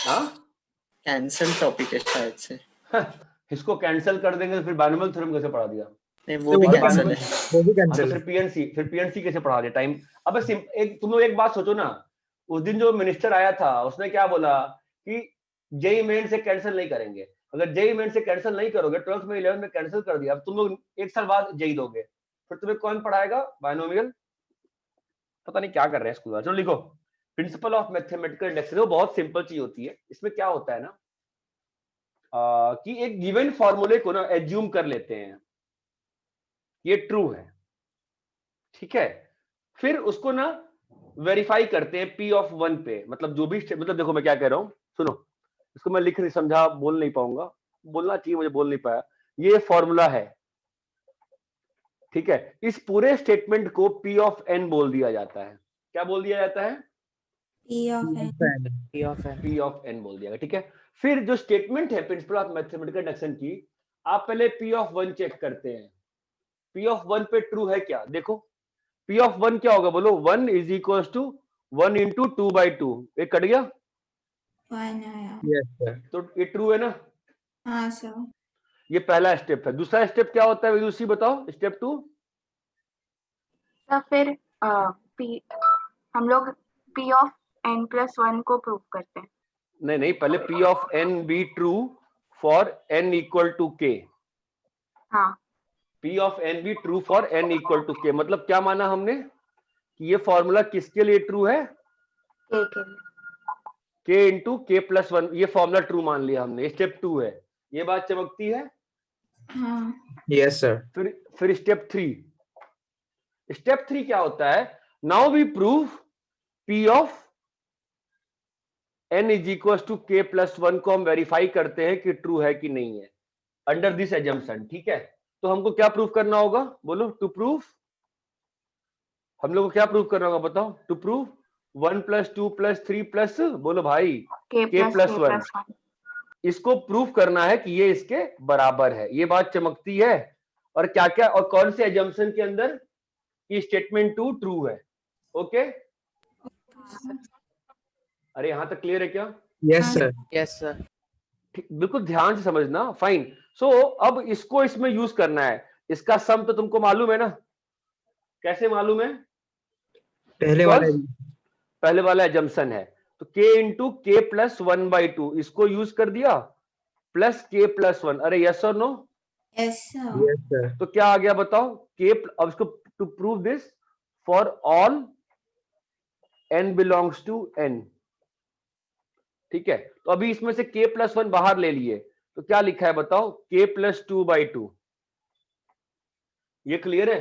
हाँ कैंसिल टॉपिक है शायद से। इसको कैंसिल कर देंगे तो फिर बाइनोमियल थ्योरम कैसे पढ़ा दिया? नहीं वो भी और कैंसिल बाइनोमियल, है। वो भी हाँ तो कैंसिल है। फिर पीएनसी कैसे पढ़ा दिया टाइम? अब एक तुम लोग एक बात सोचो ना, उस दिन जो मिनिस्टर आया था उसने क्या बोला कि जेई मेन से कैंसिल नहीं करेंगे। अगर जेई मेन से कैंसिल नहीं करोगे, 12th में 11th में कैंसिल कर दिया, अब तुम लोग एक साल बाद जेई दोगे, फिर तुम्हें कौन पढ़ाएगा बाइनोमियल? पता नहीं क्या कर रहे हैं स्कूल वाले। चलो लिखो, प्रिंसिपल ऑफ मैथमेटिकल इंडक्शन, वो बहुत सिंपल चीज होती है। इसमें क्या होता है ना कि एक गिवन फॉर्मूले को ना एज्यूम कर लेते हैं ये ट्रू है, ठीक है। फिर उसको ना वेरीफाई करते हैं पी ऑफ 1 पे, मतलब जो भी मतलब देखो मैं क्या कह रहा हूं, सुनो, इसको मैं लिख नहीं समझा, बोल नहीं पाऊंगा, बोलना चाहिए मुझे, बोल नहीं पाया। ये फॉर्मूला है, ठीक है। इस पूरे स्टेटमेंट को पी ऑफ एन बोल दिया जाता है। क्या बोल दिया जाता है? P of n। P of n। P of n बोल दिया, ठीक है। फिर जो स्टेटमेंट है प्रिंसिपल ऑफ मैथमेटिकल इंडक्शन की, आप पहले पी ऑफ 1 चेक करते हैं, पी ऑफ 1 पे ट्रू है क्या, देखो। पी ऑफ 1 क्या होगा बोलो? 1 इज इक्वल टू 1 इंटू 2/2, एक कट गया, 1 आया। Yes sir. तो ये ट्रू है ना। हाँ सर। ये पहला स्टेप है। दूसरा स्टेप क्या होता है विदुषी, बताओ स्टेप 2? तो फिर P हम लोग P ऑफ n+1 को प्रूव करते हैं। नहीं नहीं, पहले P of n be true for n equal to k. हाँ, P of n be true for n equal to k, मतलब क्या माना हमने कि ये फॉर्मूला किसके लिए ट्रू है? K के लिए। k इंटू के प्लस 1, ये फॉर्मूला ट्रू मान लिया हमने, स्टेप 2 है। ये बात चमकती है। हाँ। Yes sir. फिर स्टेप 3, स्टेप 3 क्या होता है? Now we prove P of n is equal to k plus 1 को हम वेरीफाई करते हैं कि ट्रू है कि नहीं है, अंडर दिस एजम्पशन, ठीक है। तो हमको क्या प्रूव करना होगा बोलो? टू प्रूव, हम लोग को क्या प्रूव करना होगा बताओ? टू प्रूव 1 + 2 + 3 प्लस, बोलो भाई, K k plus + 1, K+1। इसको प्रूफ करना है कि ये इसके बराबर है, ये बात चमकती है। और क्या क्या और कौन से एजम्पशन के अंदर कि स्टेटमेंट 2 ट्रू है। ओके, अरे यहां तक क्लियर है क्या? Yes sir. Yes sir. बिल्कुल ध्यान से समझना। फाइन। सो अब इसको इसमें यूज करना है। इसका सम तो तुमको मालूम है ना, कैसे मालूम है? पहले वाला पहले वाला एजम्पशन है, तो k इंटू के प्लस 1/2 इसको यूज कर दिया प्लस k प्लस 1। अरे यस और no? Yes sir. Yes sir. तो क्या आ गया बताओ? k, अब इसको to prove this for all n belongs to n। ठीक है, तो अभी इसमें से k प्लस 1 बाहर ले लिए, तो क्या लिखा है बताओ? k plus 2/2। ये क्लियर है?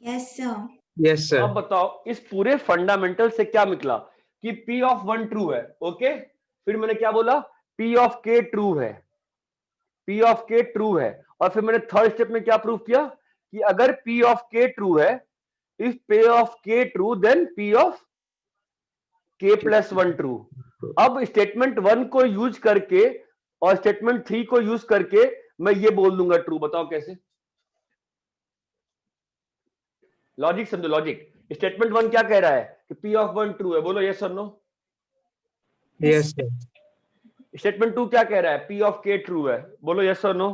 Yes sir. Yes sir. अब बताओ इस पूरे फंडामेंटल से क्या निकला कि P ऑफ 1 ट्रू है। ओके, फिर मैंने क्या बोला? P ऑफ K ट्रू है, P ऑफ K ट्रू है। और फिर मैंने थर्ड स्टेप में क्या प्रूव किया कि अगर P ऑफ K ट्रू है, if P of K true then P of K plus 1 true. अब स्टेटमेंट 1 को यूज करके और स्टेटमेंट 3 को यूज करके मैं ये बोल दूंगा ट्रू। बताओ कैसे? लॉजिक समझो, लॉजिक। स्टेटमेंट 1 क्या कह रहा है कि P ऑफ 1 ट्रू है, बोलो यस और नो? Yes sir. स्टेटमेंट 2 क्या कह रहा है? P ऑफ K ट्रू है, बोलो यस और नो?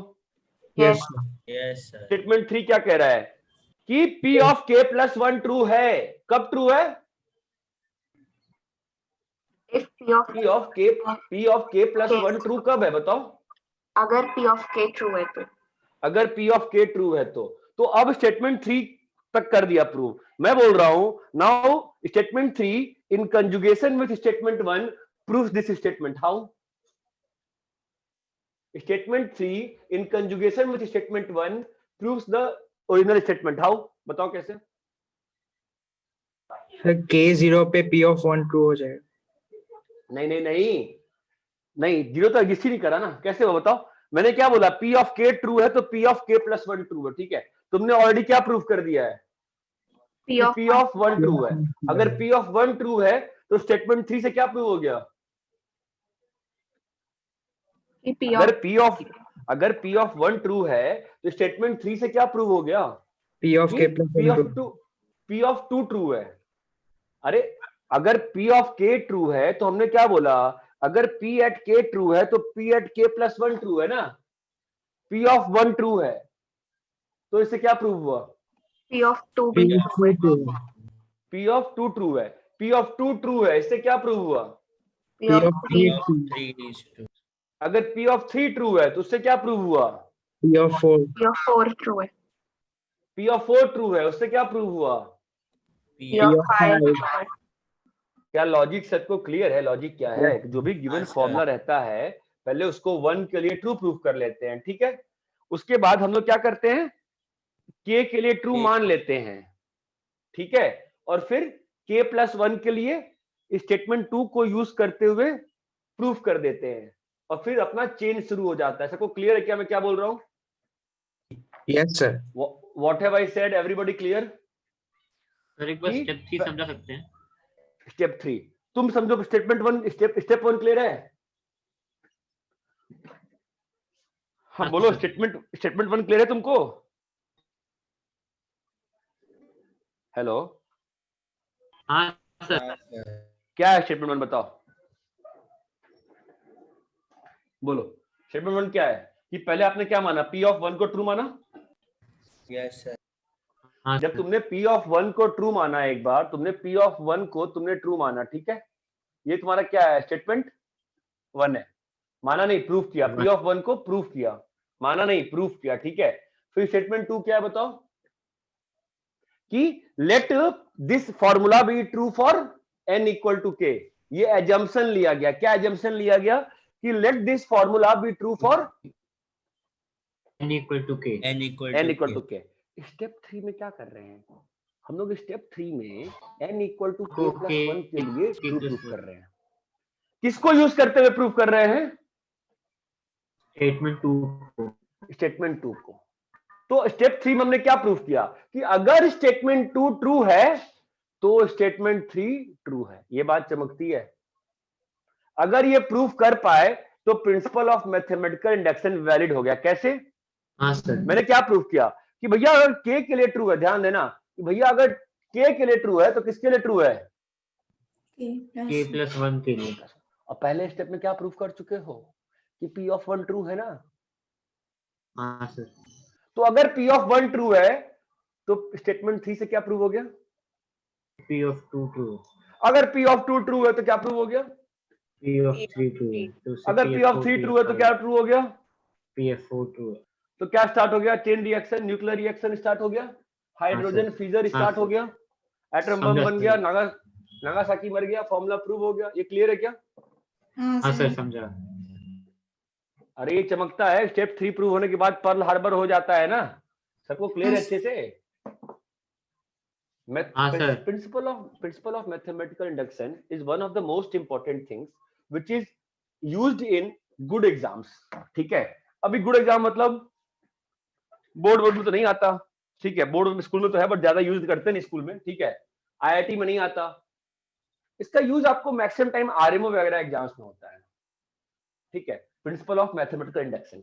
Yes sir. स्टेटमेंट 3 क्या कह रहा है कि P of K plus 1 true है। कब ट्रू है? If P of K plus 1 true कब है बताओ? अगर P of K true है तो। अगर P ऑफ K ट्रू है तो अब स्टेटमेंट 3 तक कर दिया प्रूव। मैं बोल रहा हूं now statement 3 in conjugation with statement 1 proves this statement. How? Statement 3 in conjugation with statement 1 proves the original statement. How? बताओ कैसे? सर K0 पे P ऑफ 1 ट्रू हो जाएगा। नहीं नहीं नहीं नहीं, जीरो तो एग्जिस्ट ही नहीं करा ना, कैसे हो बताओ? मैंने क्या बोला? P ऑफ K ट्रू है तो P of K plus 1 true है। ठीक है, तुमने ऑलरेडी क्या प्रूव कर दिया है? P of P of 1 true है। अगर P ऑफ 1 ट्रू है तो स्टेटमेंट 3 से क्या प्रूव हो गया? P अगर P ऑफ 1 ट्रू है तो स्टेटमेंट 3 से क्या प्रूव हो गया? P of K plus P of 2 true है। अरे अगर P ऑफ K ट्रू है तो हमने क्या बोला? अगर P एट K ट्रू है तो P at K plus 1 true है ना। P ऑफ 1 ट्रू है तो इससे क्या प्रूव हुआ? P of 2 भी true है। P ऑफ 2 ट्रू है, P ऑफ 2 ट्रू है, इससे क्या प्रूव हुआ? P of 3 अगर P ऑफ 3 ट्रू है तो उससे क्या प्रूव हुआ? P of 4 P of 4 true है। P ऑफ 4 ट्रू है, उससे क्या प्रूव हुआ? P of 5 true है। क्या लॉजिक सबको क्लियर है? लॉजिक क्या है? जो भी गिवन फॉर्मूला रहता है पहले उसको 1 के लिए ट्रू प्रूफ कर लेते हैं। ठीक है, उसके बाद हम लोग क्या करते हैं? K के लिए ट्रू मान लेते हैं। ठीक है, और फिर K प्लस 1 के लिए स्टेटमेंट 2 को यूज करते हुए प्रूफ कर देते हैं और फिर अपना चेन शुरू हो जाता है। सबको क्लियर है क्या मैं क्या बोल रहा हूं? Yes sir. What have I said? Everybody clear? Sir एक बार स्टेप 3 समझा सकते हैं? स्टेप 3 तुम समझो। स्टेटमेंट 1 स्टेप 1 क्लियर है? हाँ बोलो, स्टेटमेंट 1 क्लियर है तुमको? हेलो, हाँ सर। क्या है स्टेटमेंट 1 बताओ? बोलो स्टेटमेंट 1 क्या है? कि पहले आपने क्या माना? P ऑफ 1 को ट्रू माना। Yes sir. हाँ जब तुमने P ऑफ 1 को ट्रू माना, एक बार तुमने P ऑफ 1 को तुमने ट्रू माना, ठीक है, ये तुम्हारा क्या है? स्टेटमेंट 1 है। माना नहीं, प्रूफ किया। P ऑफ 1 को प्रूफ किया, माना नहीं, प्रूफ किया। ठीक है, फिर स्टेटमेंट 2 क्या है बताओ? कि let this formula be true for n equal to k। ये एजम्पशन लिया गया। क्या एजम्पशन लिया गया? कि let this formula be true for n equal to k। n equal to k। Step 3 में क्या कर रहे हैं हम लोग? स्टेप 3 में n equal to k plus 1 के लिए ट्रू प्रूफ कर रहे हैं। किसको यूज करते हुए प्रूफ कर रहे हैं? स्टेटमेंट 2 को। तो स्टेप 3 में हमने क्या प्रूफ किया? कि अगर स्टेटमेंट 2 ट्रू है तो स्टेटमेंट 3 ट्रू है। ये बात चमकती है। अगर ये प्रूफ कर पाए तो principal of mathematical induction valid हो गया। कैसे? हाँ सर। मैंने क्या प्रूफ किया कि भैया अगर k के लिए ट्रू है, ध्यान देना कि भैया अगर k के लिए ट्रू है तो किसके लिए ट्रू है? k+1 के लिए। और पहले स्टेप में क्या प्रूफ कर चुके हो कि p ऑफ 1 ट्रू है ना। हाँ सर। तो अगर p ऑफ 1 ट्रू है तो स्टेटमेंट 3 से क्या प्रूव हो गया? p of 2 true. अगर p ऑफ 2 ट्रू है तो क्या प्रूव हो गया? p of 3 ट्रू है। तो अगर p ऑफ 3 ट्रू है तो क्या ट्रू हो गया? p of 4 ट्रू है। तो क्या स्टार्ट हो गया? Chain reaction, nuclear reaction start हो गया, हाइड्रोजन फ्यूजन स्टार्ट हो गया, एटम बम बन गया, नागासाकी मर गया, फॉर्मूला प्रूव हो गया। ये क्लियर है क्या? हाँ सर, समझा। अरे ये चमकता है, स्टेप 3 प्रूव होने के बाद पर्ल हार्बर हो जाता है ना। सबको क्लियर है अच्छे से? Principle of mathematical induction is one of the most important things which is used in good exams. ठीक है, अभी गुड एग्जाम मतलब बोर्ड में तो नहीं आता, ठीक है, बोर्ड में स्कूल में तो है बट ज्यादा यूज करते नहीं स्कूल में, ठीक है, आईआईटी में नहीं आता। इसका यूज आपको मैक्सिमम टाइम आरएमओ वगैरह एग्जाम्स में होता है, ठीक है। Principal of mathematical induction,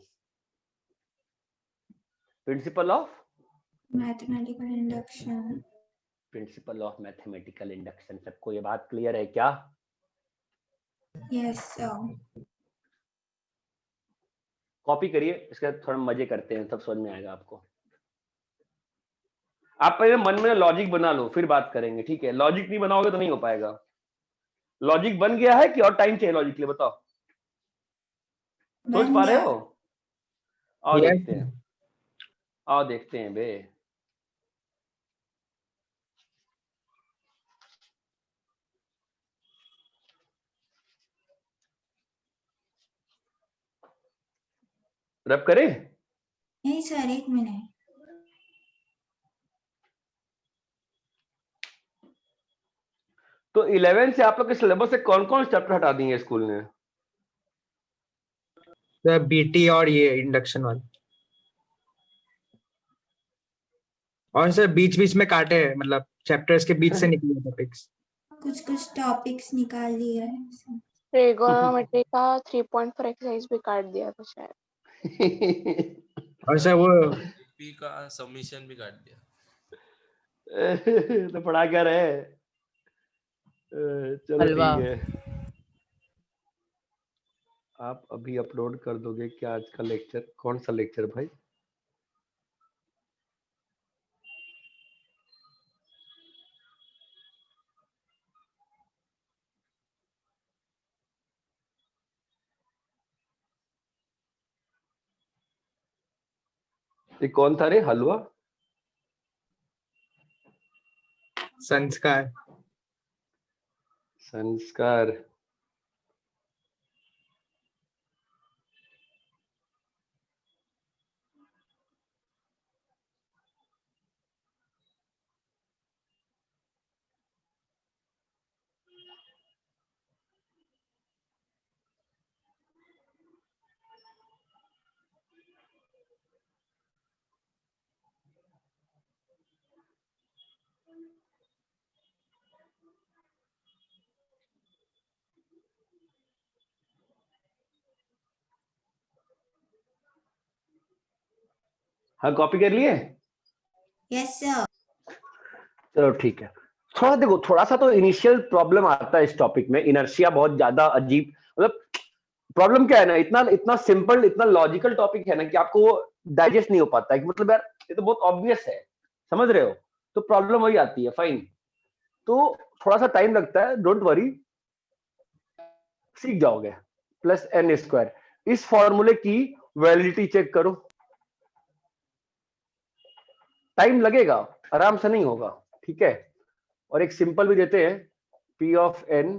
principal of mathematical induction, principal of mathematical induction. सबको ये बात क्लियर है क्या? Yes sir. कॉपी करिए, इसके थोड़ा मजे करते हैं, तब समझ में आएगा आपको। आप पहले मन में लॉजिक बना लो फिर बात करेंगे, ठीक है। लॉजिक नहीं बनाओगे तो नहीं हो पाएगा। लॉजिक बन गया है कि और टाइम चाहिए लॉजिक के लिए? बताओ, सोच पा रहे हो? आओ देखते हैं, आओ देखते हैं बे। रब करें? नहीं सर, एक मिनट। तो 11 से आप लोग के सिलेबस से कौन कौन चैप्टर हटा दिए स्कूल ने? सर बीटी और ये इंडक्शन वाला, और सर बीच बीच में काटे हैं, मतलब चैप्टर्स के बीच से निकले टॉपिक्स। कुछ टॉपिक्स निकाल दिया है। ट्रिगोनोमेट्री का 3.4 एक्सरसाइज भी काट दिया था शायद। और सर वो पी का सबमिशन भी काट दिया। तो पढ़ा क्या रहे? चलो हलवा। ठीक है, आप अभी अपलोड कर दोगे क्या आज का लेक्चर? कौन सा लेक्चर भाई? ये कौन था रे? हलवा संस्कार। संस्कार। हाँ कॉपी कर लिए? Yes sir. चलो ठीक है। थोड़ा देखो, थोड़ा सा तो इनिशियल प्रॉब्लम आता है इस टॉपिक में, इनर्शिया बहुत ज्यादा अजीब, मतलब प्रॉब्लम क्या है ना, इतना इतना सिंपल इतना लॉजिकल टॉपिक है ना कि आपको डाइजेस्ट नहीं हो पाता है कि मतलब यार ये तो बहुत ऑब्वियस है, समझ रहे हो? तो प्रॉब्लम वही आती है। फाइन, तो थोड़ा सा टाइम लगता है, डोंट वरी, सीख जाओगे। प्लस एन स्क्वायर, इस फॉर्मूले की वैलिडिटी चेक करो। टाइम लगेगा, आराम से नहीं होगा, ठीक है। और एक सिंपल भी देते हैं, P of n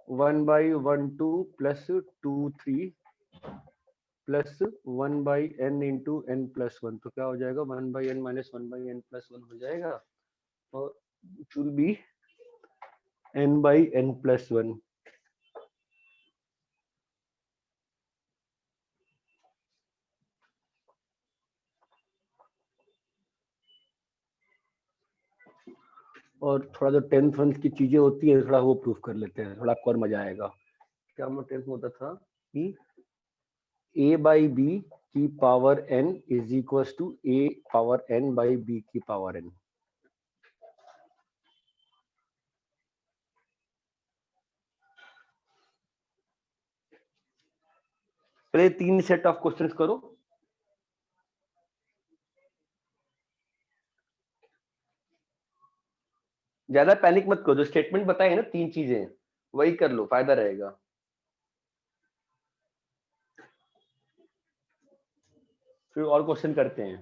1/12 plus 2 3 plus 1/n into n plus 1, तो क्या हो जाएगा? 1/n माइनस 1/n प्लस 1 हो जाएगा, और it will be n/n plus 1। और थोड़ा जो 10th 11th की चीजें होती है थोड़ा वो प्रूफ कर लेते हैं, थोड़ा आपको और मजा आएगा। क्या मैं 10th में होता था कि a by b की power n is equal to a power n by b की पावर n। पहले 3 सेट ऑफ क्वेश्चंस करो, ज्यादा पैनिक मत करो, जो स्टेटमेंट बताए हैं ना 3 चीजें वही कर लो, फायदा रहेगा। फिर और क्वेश्चन करते हैं।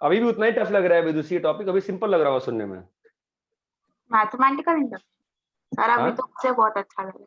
अभी भी उतना ही टफ लग रहा है विदुषी टॉपिक, अभी सिंपल लग रहा होगा सुनने में। मैथमेटिकल इंडक्शन सर अभी हाँ? तो मुझे बहुत अच्छा लगा।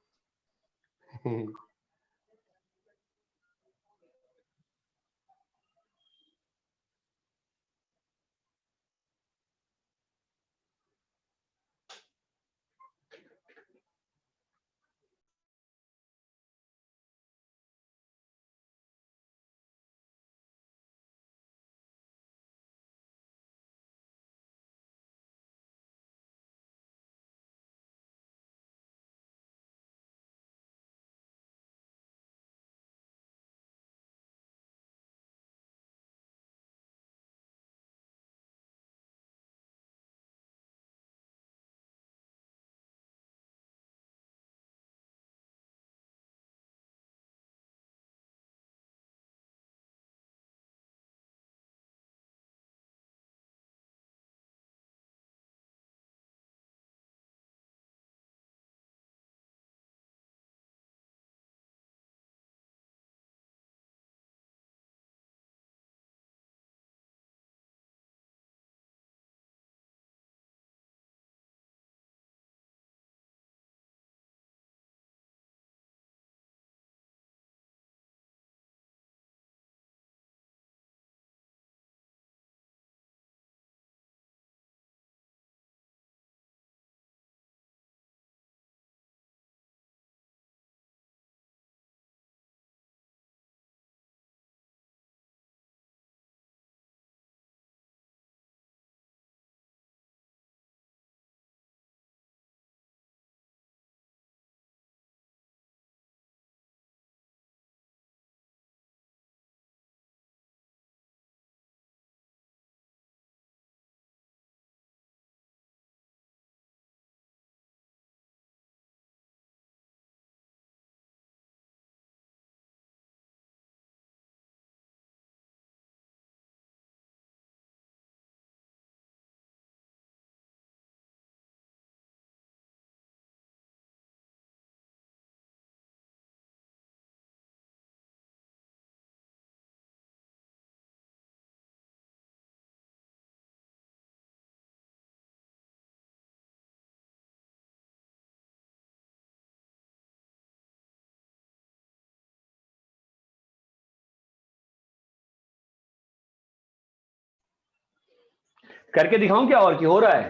करके दिखाऊं क्या और कि हो रहा है?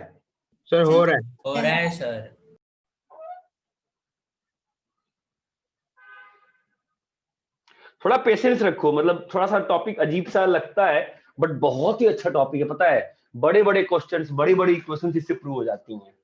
सर हो रहा है। हो रहा है सर। थोड़ा पेशेंस रखो, मतलब थोड़ा सा टॉपिक अजीब सा लगता है बट बहुत ही अच्छा टॉपिक है, पता है बड़े बड़े क्वेश्चंस, बड़ी बड़ी इक्वेशंस इससे प्रूव हो जाती हैं।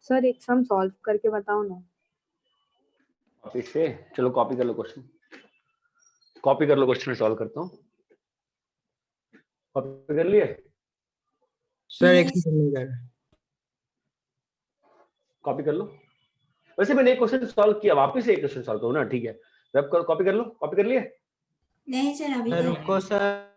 सर एक सम सॉल्व करके बताओ ना। कॉपी से चलो, कॉपी कर लो क्वेश्चन, कॉपी कर लो क्वेश्चन, सॉल्व करता हूँ। कॉपी कर लिए? सर एक Yes. सेकंड में कर। कॉपी कर लो। वैसे मैंने एक क्वेश्चन सॉल्व किया, वापस एक क्वेश्चन सॉल्व करो ना, ठीक है? वेब कर, कॉपी कर लो, कॉपी कर लिए? नहीं सर अभी सर कर रुको सर।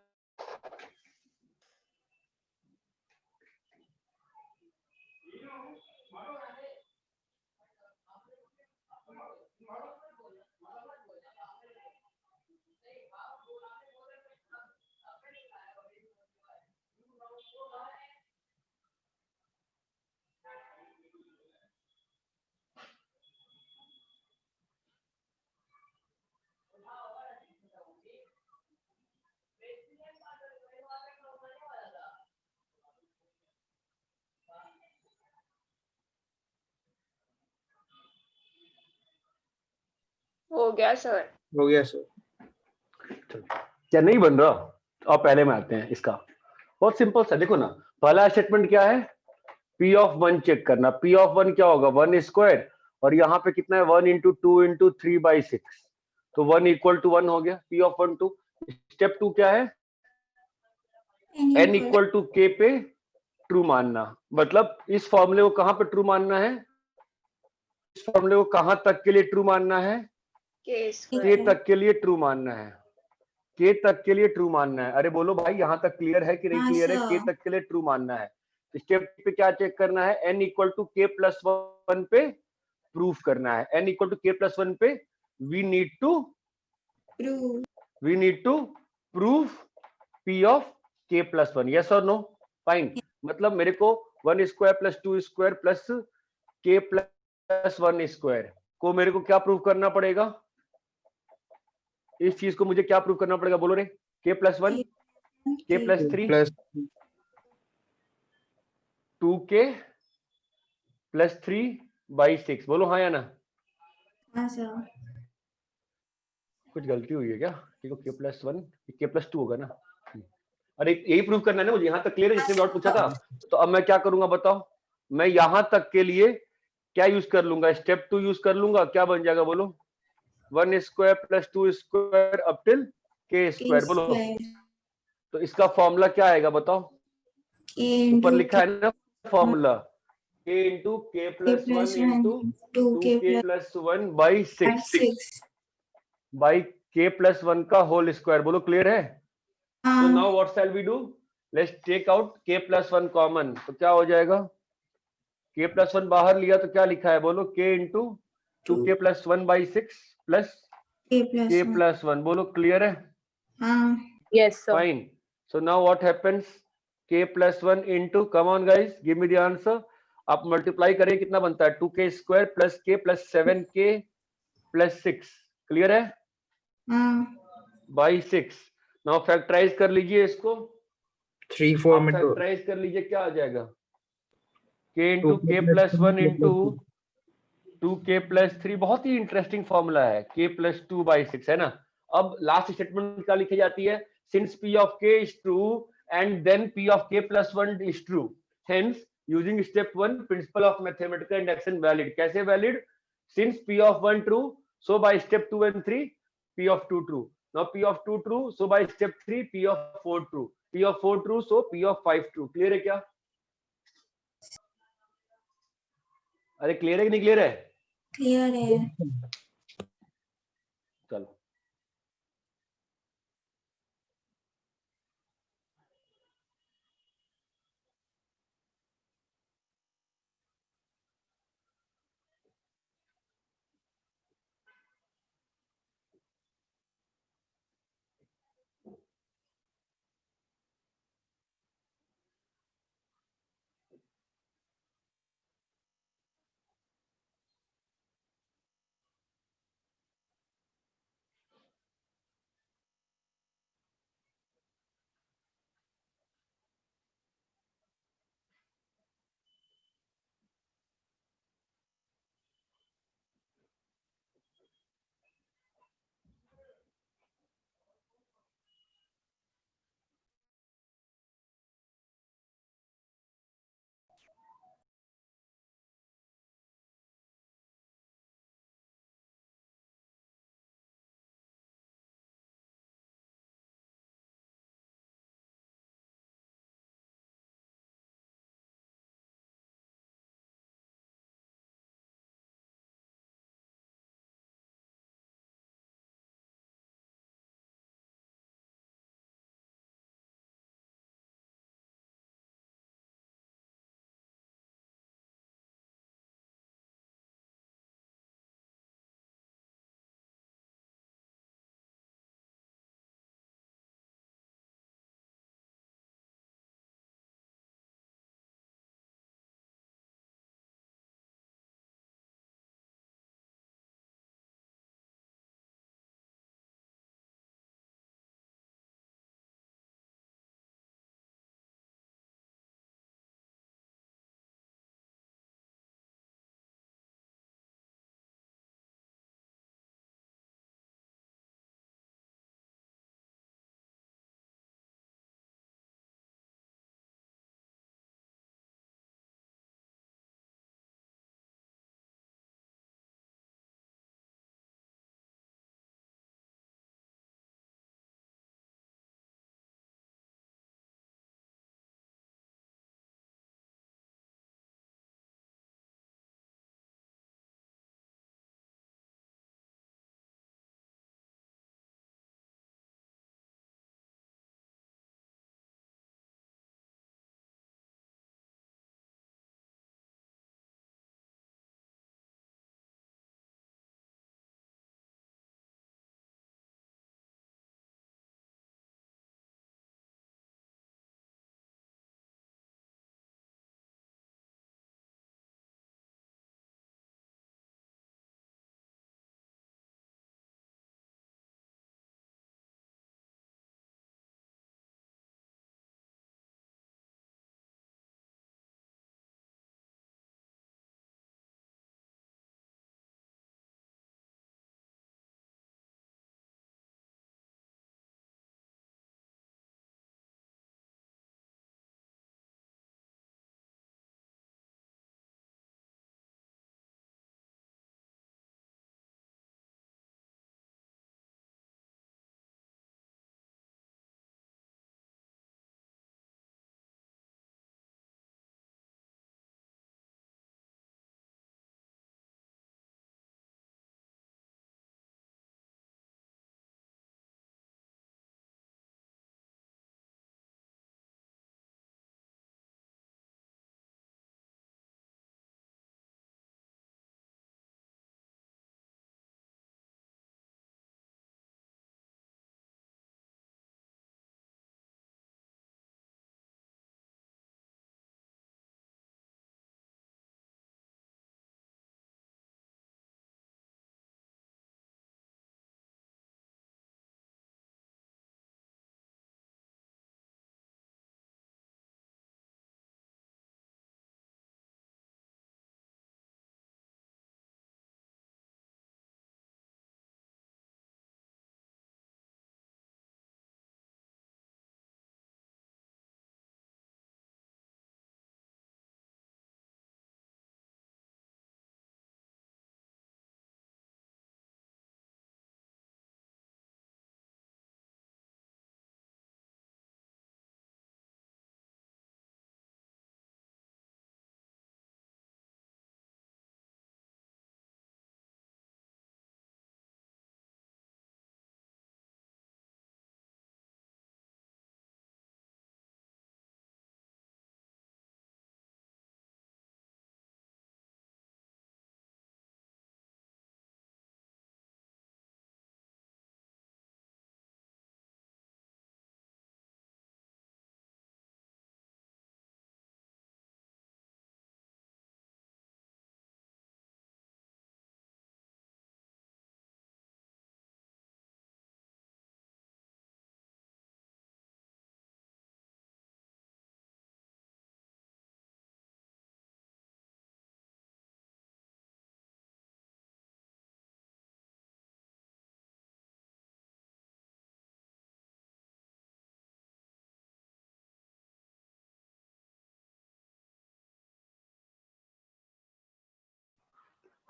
हो गया सर। हो गया सर। क्या नहीं बन रहा? अब पहले में आते हैं इसका, बहुत सिंपल सा। देखो ना, पहला स्टेटमेंट क्या है? P ऑफ 1 चेक करना। P ऑफ 1 क्या होगा? 1 स्क्वायर, और यहाँ पे कितना है? 1 इंटू 2 इंटू 3/6, तो 1 इक्वल टू 1 हो गया। P of 1 2। स्टेप 2 क्या है? n इक्वल टू k पे ट्रू मानना। मतलब इस फॉर्मूले को कहां पे ट्रू मानना है? इस फॉर्मूले को कहां तक के लिए ट्रू मानना है? के k स्क्वायर। तक के लिए ट्रू मानना है। k तक के लिए ट्रू मानना है। अरे बोलो भाई, यहां तक क्लियर है कि नहीं हाँ क्लियर है? k sir. तक के लिए ट्रू मानना है। स्टेप पे क्या चेक करना है? n equal to k plus 1 पे प्रूफ करना है। n equal to k plus 1 पे we need to prove p of k plus 1। Yes और नो? फाइन। मतलब मेरे को 1 square plus 2 square plus k plus 1 square को मेरे को क्या प्रूव करना पड़ेगा? इस चीज को मुझे क्या प्रूव करना पड़ेगा? बोलो रे। k plus 1, k plus 3, plus 2k plus 3/6। बोलो हाँ या ना? हाँ सर। कुछ गलती हुई है क्या? देखो k प्लस 1, k प्लस 2 होगा ना? अरे यही प्रूव करना है ना मुझे। यहाँ तक क्लियर है जिसने डाउट पूछा था? तो अब मैं क्या करूंगा बताओ? मैं यहां तक के लिए क्या यूज कर लूंगा? स्टेप 2 यूज कर लूंगा। क्या बन जाएगा बोलो? 1 square plus 2 square up till k square. बोलो तो इसका फॉर्मूला क्या आएगा बताओ? ऊपर लिखा है ना formula, k into k plus 1 into 2k plus 1/6 by k plus 1 का होल स्क्वायर। बोलो क्लियर है? So now what shall we do? Let's take out k plus 1 common. तो क्या हो जाएगा? k plus 1 बाहर लिया तो क्या लिखा है? बोलो k into 2k plus 1/6 plus k plus 1। बोलो क्लियर है? Yes sir. Fine. So now what happens? k plus 1 into, come on guys give me the answer. आप मल्टीप्लाई करें कितना बनता है? 2k square plus k plus 7k plus 6। Clear है? By 6। Now factorise कर लीजिए इसको। 3 4 आप में तो फैक्टराइज कर लीजिए, क्या आ जाएगा? k into k plus 1 into 2k plus 3। बहुत ही इंटरेस्टिंग फॉर्मूला है, k प्लस 2/6 है ना? अब लास्ट स्टेटमेंट क्या लिखी जाती है? Since p of k is true and then p of k plus 1 is true, hence using step 1 principle of mathematical induction valid. कैसे valid? Since p of 1 true, so by step 2 and 3 p of 2 true. Now p of 2 true, so by step 3 p of 4 true, p of 4 true, so p of 5 true. Clear है क्या? अरे clear है कि नहीं clear है? Clear है। चलो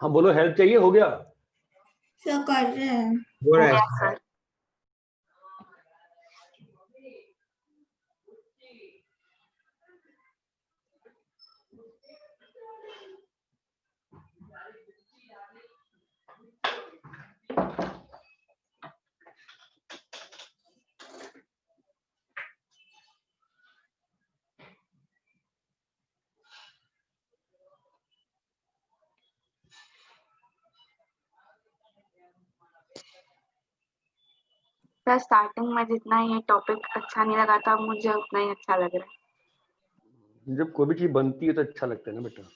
हाँ बोलो, हेल्प चाहिए, हो गया? सर कर रहे हैं। हो हो रहा है गया सर। सर स्टार्टिंग में जितना ये टॉपिक अच्छा नहीं लगा था, मुझे उतना ही अच्छा लग रहा है। जब कोई भी चीज बनती है तो अच्छा लगता है ना बेटा।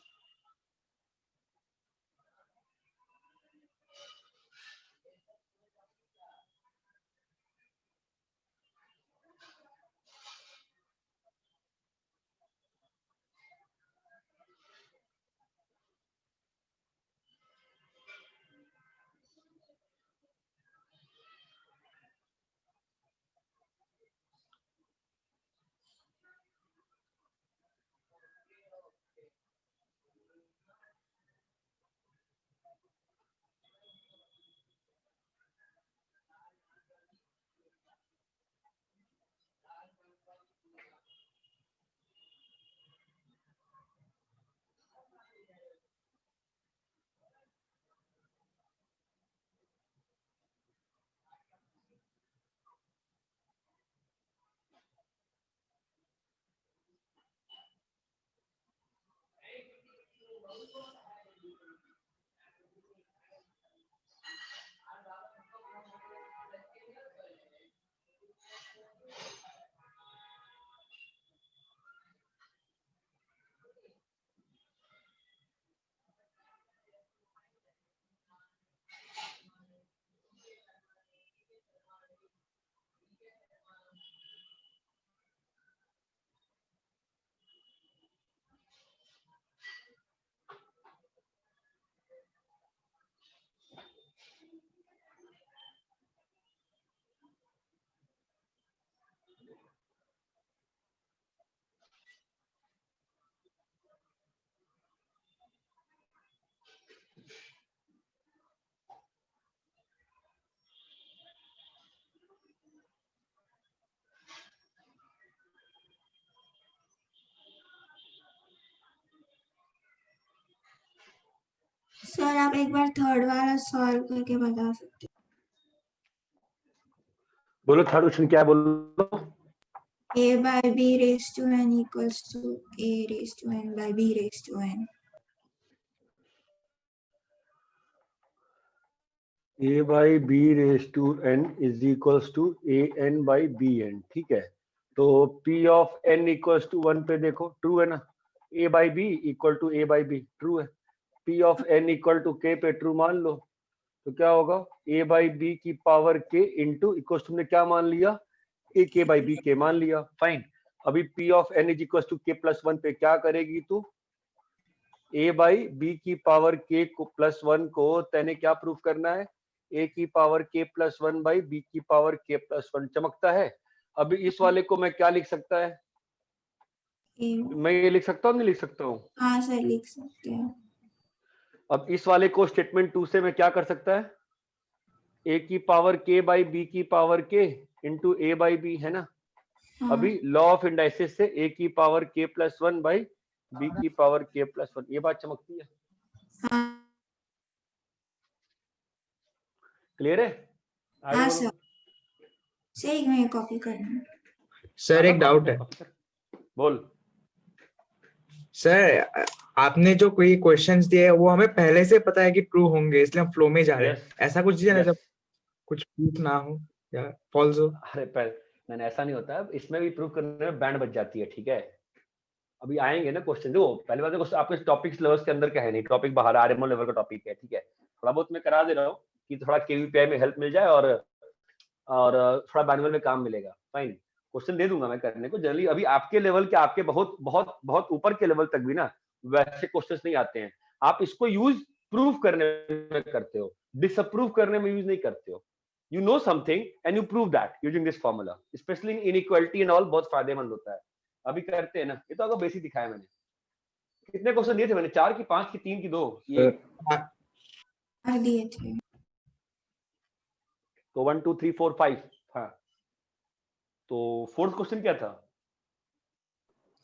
सर आप एक बार थर्ड वाला सॉल्व करके बता सकते बोलो थर्ड क्वेश्चन क्या है, बोलो। A by B raised to n equals to A raised to n by B raised to n. a by b raise to n is equals to a n by b n, ठीक है। तो p of n equals to 1 पे देखो, true है ना। a by b equal to a by b, true है। p of n equal to k पे true मान लो, तो क्या होगा, a बाई बी की पावर k इंटू इक्वल्स तुमने क्या मान लिया, a k by B k मान लिया, फाइन। अभी p of n is equals to k plus 1 पे क्या करेगी तू, a बाई बी की पावर k को प्लस 1 को तेने क्या प्रूफ करना है, a की power k plus 1 by b की पावर k प्लस 1। चमकता है। अभी इस वाले को मैं क्या लिख सकता है, A. मैं ये लिख सकता हूँ, नहीं लिख सकता हूँ। हाँ सर लिख सकते हैं। अब इस वाले को स्टेटमेंट 2 से मैं क्या कर सकता है, a की पावर k बाई b की power k into a by b, है ना। हाँ अभी लॉ ऑफ इंडाइसिस से a की power k plus 1 by b की पावर k प्लस 1, ये बात चमकती है, हाँ क्लियर है? आगे हाँ बोलो। सर। सर एक मिनट कॉपी करना। सर एक डाउट है बोल। सर, आपने जो कोई क्वेश्चंस दिए हैं वो हमें पहले से पता है कि ट्रू होंगे, इसलिए हम फ्लो में जा रहे हैं। Yes, ऐसा कुछ है ना yes. जब कुछ प्रूफ ना हो या फॉल्स हो? अरे नहीं ऐसा नहीं होता है, इसमें भी प्रूव करने में बैंड बच जाती है, ठीक है। अभी आएंगे ना क्वेश्चन, जो पहली बात है आपके टॉपिक सिलेबस के अंदर का है नहीं, टॉपिक बाहर आरएमओ लेवल का टॉपिक है, ठीक है। थोड़ा बहुत मैं करा दे रहा हूँ कि थोड़ा केवीपीआई में हेल्प मिल जाए और थोड़ा मैनुअल में काम मिलेगा, फाइन। क्वेश्चन दे दूंगा मैं करने को जनरली। अभी आपके लेवल के, आपके बहुत बहुत बहुत ऊपर के लेवल तक भी ना वैसे क्वेश्चंस नहीं आते हैं। आप इसको यूज प्रूव करने में करते हो, डिसअप्रूव करने में यूज नहीं करते हो। You know something and you prove that using this formula, especially in inequality and all, बहुत फायदेमंद होता है। अभी करते हैं ना, ये तो आपको बेसिक दिखाया मैंने। कितने क्वेश्चन दिए थे मैंने, 4 की 5 की 3 की 2? ये कर दिए थे। तो 1 2 3 4 5। हाँ, तो फोर्थ क्वेश्चन क्या था?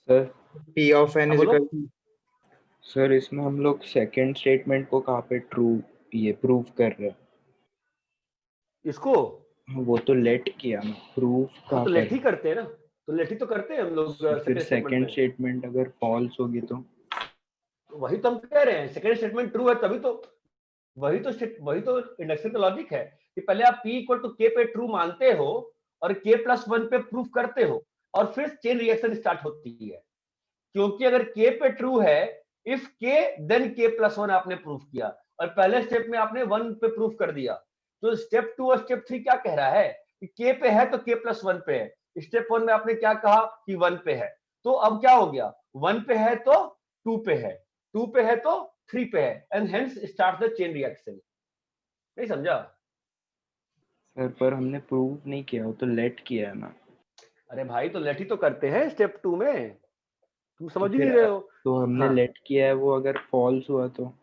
सर P of n हाँ, is बोलो। equal to सर इसमें हम लोग सेकंड स्टेटमेंट को कहाँ पे ट्रू ये प्रूव कर रहे हैं? इसको वो तो लेट किया ना, प्रूव हाँ, कहाँ तो कर लेट ही रहे करते हैं ना, तो लेट ही तो करते हैं हम लोग हैं? फिर सेकंड स्टेटमेंट सेकंड में। स्टेटमेंट अगर फॉल्स होगी तो वही तो हम कह रहे हैं, सेकंड स्टेटमेंट ट्रू है तभी तो, वही तो इंडक्शन का लॉजिक है कि पहले आप p इक्वल टू k पे ट्रू मानते हो और k प्लस 1 पे प्रूफ करते हो और फिर चेन रिएक्शन स्टार्ट होती है। क्योंकि अगर k पे ट्रू है, if k then k plus 1 आपने प्रूफ किया और पहले स्टेप में आपने 1 पे प्रूफ कर दिया। तो स्टेप 2 और स्टेप 3 क्या कह रहा है कि k पे है तो k प्लस 1 पे है। स्टेप 1 में आपने क्या कहा कि 1 पे है, तो अब क्या हो गया, 1 पे है तो 2 पे है, 2 पे है तो 3 पे है, and hence start the chain reaction. नहीं समझा? सर पर हमने प्रूव नहीं किया, वो तो लेट किया है ना। अरे भाई, तो लेट ही तो करते हैं स्टेप 2 में, तुम समझ ही फिर नहीं रहे हो। तो हमने हाँ, लेट किया है, वो अगर फॉल्स हुआ तो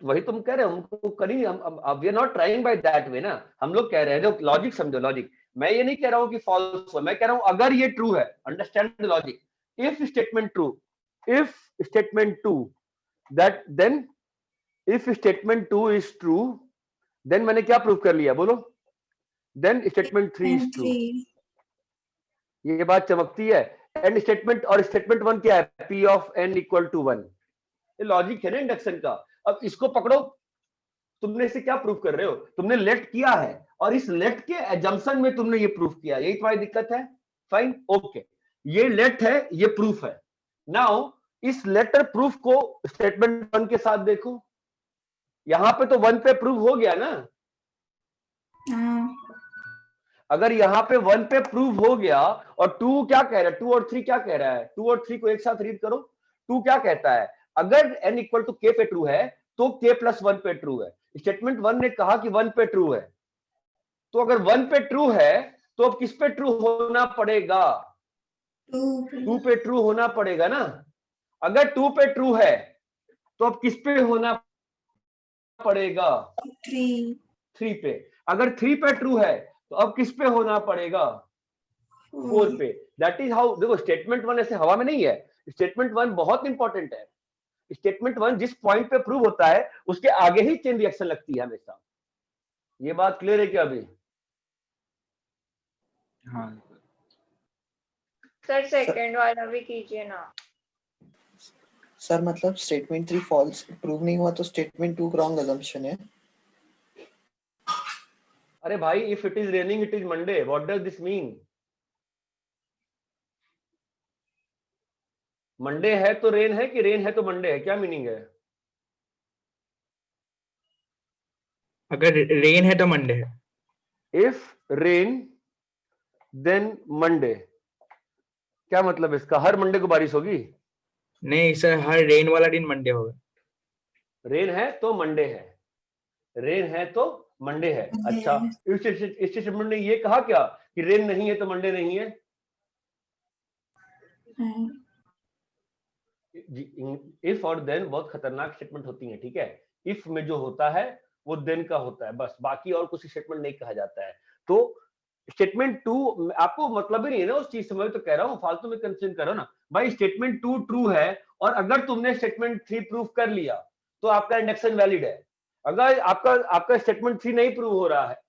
वही तुम कह रहे हो, हमको करी हम we are not trying by that way ना। हम लोग कह रहे हैं, जो लॉजिक समझो, लॉजिक मैं ये नहीं कह रहा हूँ कि फॉल्स हो, मैं कह रहा हूँ अगर ये ट्रू है, understand the logic. If statement true, if statement 2 that then if statement 2 is true, then मैंने क्या प्रूव कर लिया बोलो, देन स्टेटमेंट 3 इज ट्रू। 3 ये बात चमकती है। एंड स्टेटमेंट और स्टेटमेंट 1 क्या है, p of n equal to 1। ये लॉजिक है ना इंडक्शन का। अब इसको पकड़ो, तुमने इसे क्या प्रूफ कर रहे हो, तुमने लेट किया है और इस लेट के एजम्पशन में तुमने ये प्रूफ किया, यही तुम्हारी दिक्कत है। फाइन, ओके, ये लेट है, ये प्रूफ है। नाउ इस लेटर प्रूफ को स्टेटमेंट 1 के साथ देखो, यहां पे तो 1 पे प्रूव हो गया ना। हाँ अगर यहाँ पे 1 पे प्रूव हो गया और 2 क्या कह रहा है, 2 और 3 क्या कह रहा है, 2 और 3 को एक साथ रीड करो। 2 क्या कहता है, अगर n इक्वल टू k पे ट्रू है तो k प्लस 1 पे ट्रू है। स्टेटमेंट 1 ने कहा कि 1 पे ट्रू है, तो अगर 1 पे ट्रू है तो अब किस पे ट्रू होना पड़ेगा, 2 पे ट्रू होना पड़ेगा ना। अगर 2 पे ट्रू है तो अब किस पे होना पड़ेगा, 3 पे। अगर 3 पे ट्रू है तो अब किस पे होना पड़ेगा, 4 पे। दैट इज हाउ, देखो स्टेटमेंट 1 ऐसे हवा में नहीं है, स्टेटमेंट 1 बहुत इंपॉर्टेंट है। स्टेटमेंट 1 जिस पॉइंट पे प्रूव होता है उसके आगे ही चेन रिएक्शन लगती है हमेशा। ये बात क्लियर है क्या अभी? हाँ सर सेकंड वाला भी कीजिए ना। सर मतलब स्टेटमेंट 3 फॉल्स प्रूव नहीं हुआ तो स्टेटमेंट 2 रॉन्ग अजम्पशन है। अरे भाई, if it is raining it is Monday, what does this mean? Monday है तो रेन है कि रेन है तो मंडे है, क्या मीनिंग है? अगर रेन है तो मंडे है। इफ रेन देन मंडे, क्या मतलब इसका, हर मंडे को बारिश होगी? नहीं सर, हर रेन वाला दिन मंडे होगा। रेन है तो मंडे है, रेन है तो मंडे है। अच्छा, इस स्टेटमेंट ने ये कहा क्या कि रेन नहीं है तो मंडे नहीं है? इफ और देन बहुत खतरनाक स्टेटमेंट होती हैं, ठीक है। इफ में जो होता है वो देन का होता है बस, बाकी और कुछ स्टेटमेंट नहीं कहा जाता है। तो स्टेटमेंट 2 आपको मतलब ही नहीं है ना उस चीज से, मैं तो कह रहा हूँ फालतू में कंफ्यूजन करो ना भाई। स्टेटमेंट 2 ट्रू है और अगर तुमने स्टेटमेंट 3 प्रूव कर लिया तो आपका इंडक्शन वैलिड है। अगर आपका स्टेटमेंट 3 नहीं प्रूव हो रहा है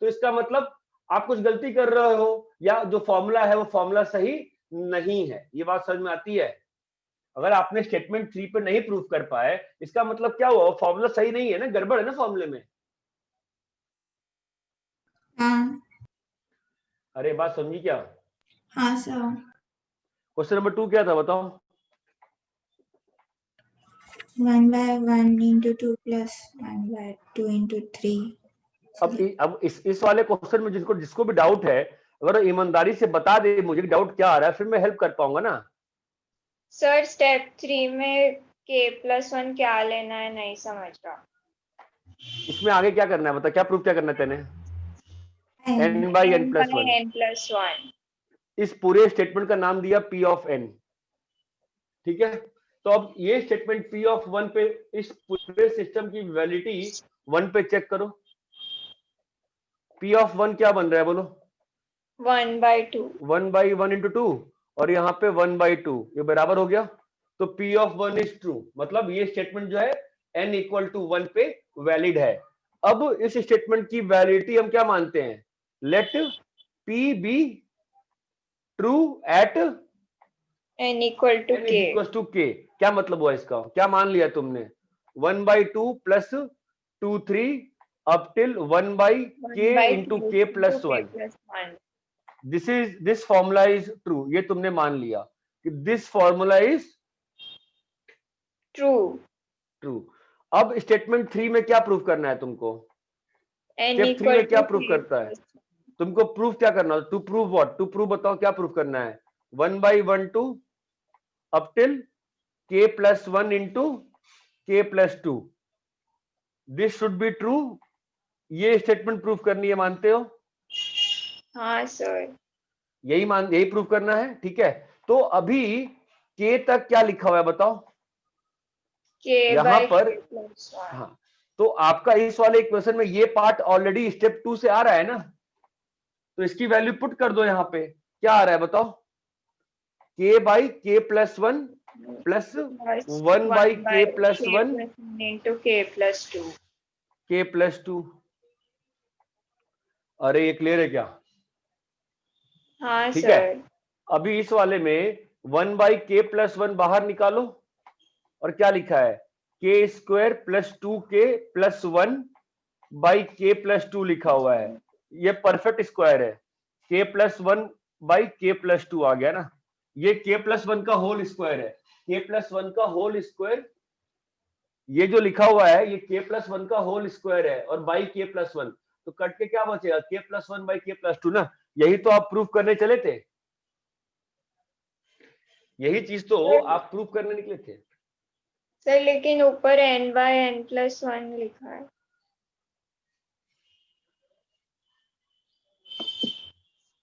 तो इसका मतलब आप कुछ गलती कर रहे हो या जो फॉर्मूला है वो फॉर्मूला सही नहीं है। ये बात समझ में आती है? अगर आपने स्टेटमेंट 3 पे नहीं प्रूव कर पाए, इसका मतलब क्या हुआ, फॉर्मूला सही नहीं है ना, गड़बड़ है ना फॉर्मूले में। हाँ अरे बात समझी क्या? हाँ सर। क्वेश्चन नंबर 2 क्या था बताओ? 1 by 1 into 2 plus 1 by 2 into 3। अब इस वाले क्वेश्चन में जिसको भी डाउट है, अगर ईमानदारी से बता दे मुझे डाउट क्या आ रहा है, फिर मैं हेल्प कर पाऊंगा ना। सर स्टेप 3 में k प्लस 1 क्या लेना है, नहीं समझ रहा। इसमें आगे क्या करना है बता, क्या प्रूफ क्या करना है तेने? n by n plus 1। n plus 1। इस पूरे स्टेटमेंट का नाम दिया p ऑफ n, ठीक है। तो अब ये स्टेटमेंट P ऑफ 1 पे इस पूरे सिस्टम की वैलिडिटी 1 पे चेक करो। P ऑफ 1 क्या बन रहा है बोलो? 1/2 1/1 into 2 और यहाँ पे 1/2, ये बराबर हो गया। तो P ऑफ 1 इज ट्रू, मतलब ये स्टेटमेंट जो है n इक्वल टू 1 पे वैलिड है। अब इस स्टेटमेंट की वैलिडिटी हम क्या मानते हैं? Let P be true at n equal to n k. Equal to k। क्या मतलब हुआ इसका? क्या मान लिया तुमने? 1/2 plus 2 3 up till 1/k into k plus 1। This formula is true, ये तुमने मान लिया कि दिस फॉर्मूला इज ट्रू। अब स्टेटमेंट 3 में क्या प्रूफ करना है तुमको? n स्टेप 3 equal में क्या to प्रूफ k करता है? plus तुमको प्रूफ क्या करना है? To prove what? To prove बताओ क्या प्रूफ करना है? 1/1 two up till k plus 1 into k plus 2। This should be true. ये स्टेटमेंट प्रूफ करनी है, मानते हो? हाँ सर। यही प्रूफ करना है, ठीक है। तो अभी k तक क्या लिखा हुआ है बताओ? k यहाँ by पर k plus 1। हाँ, तो आपका इस वाले इक्वेशन में ये पार्ट ऑलरेडी स्टेप 2 से आ रहा है ना, तो इसकी वैल्यू पुट कर दो। यहाँ पे क्या आ रहा है बताओ? k by k plus 1 plus 1 by k plus 1 into k plus 2। k plus 2। अरे ये क्लियर है क्या? हाँ ठीक है। सर। अभी इस वाले में 1 बाई k प्लस 1 बाहर निकालो और क्या लिखा है? k square plus 2k plus 1 by k plus 2 लिखा हुआ है। ये परफेक्ट स्क्वायर है। k plus 1 by k plus 2 आ गया ना। ये k प्लस 1 का होल स्क्वायर है। k प्लस 1 का होल स्क्वायर, ये जो लिखा हुआ है ये k प्लस 1 का होल स्क्वायर है और बाई k प्लस 1, तो कट के क्या बचेगा? k plus 1 by k plus 2 ना। यही तो आप प्रूफ करने चले थे, यही चीज तो आप प्रूफ करने निकले थे। सर लेकिन ऊपर n by n plus 1 लिखा है।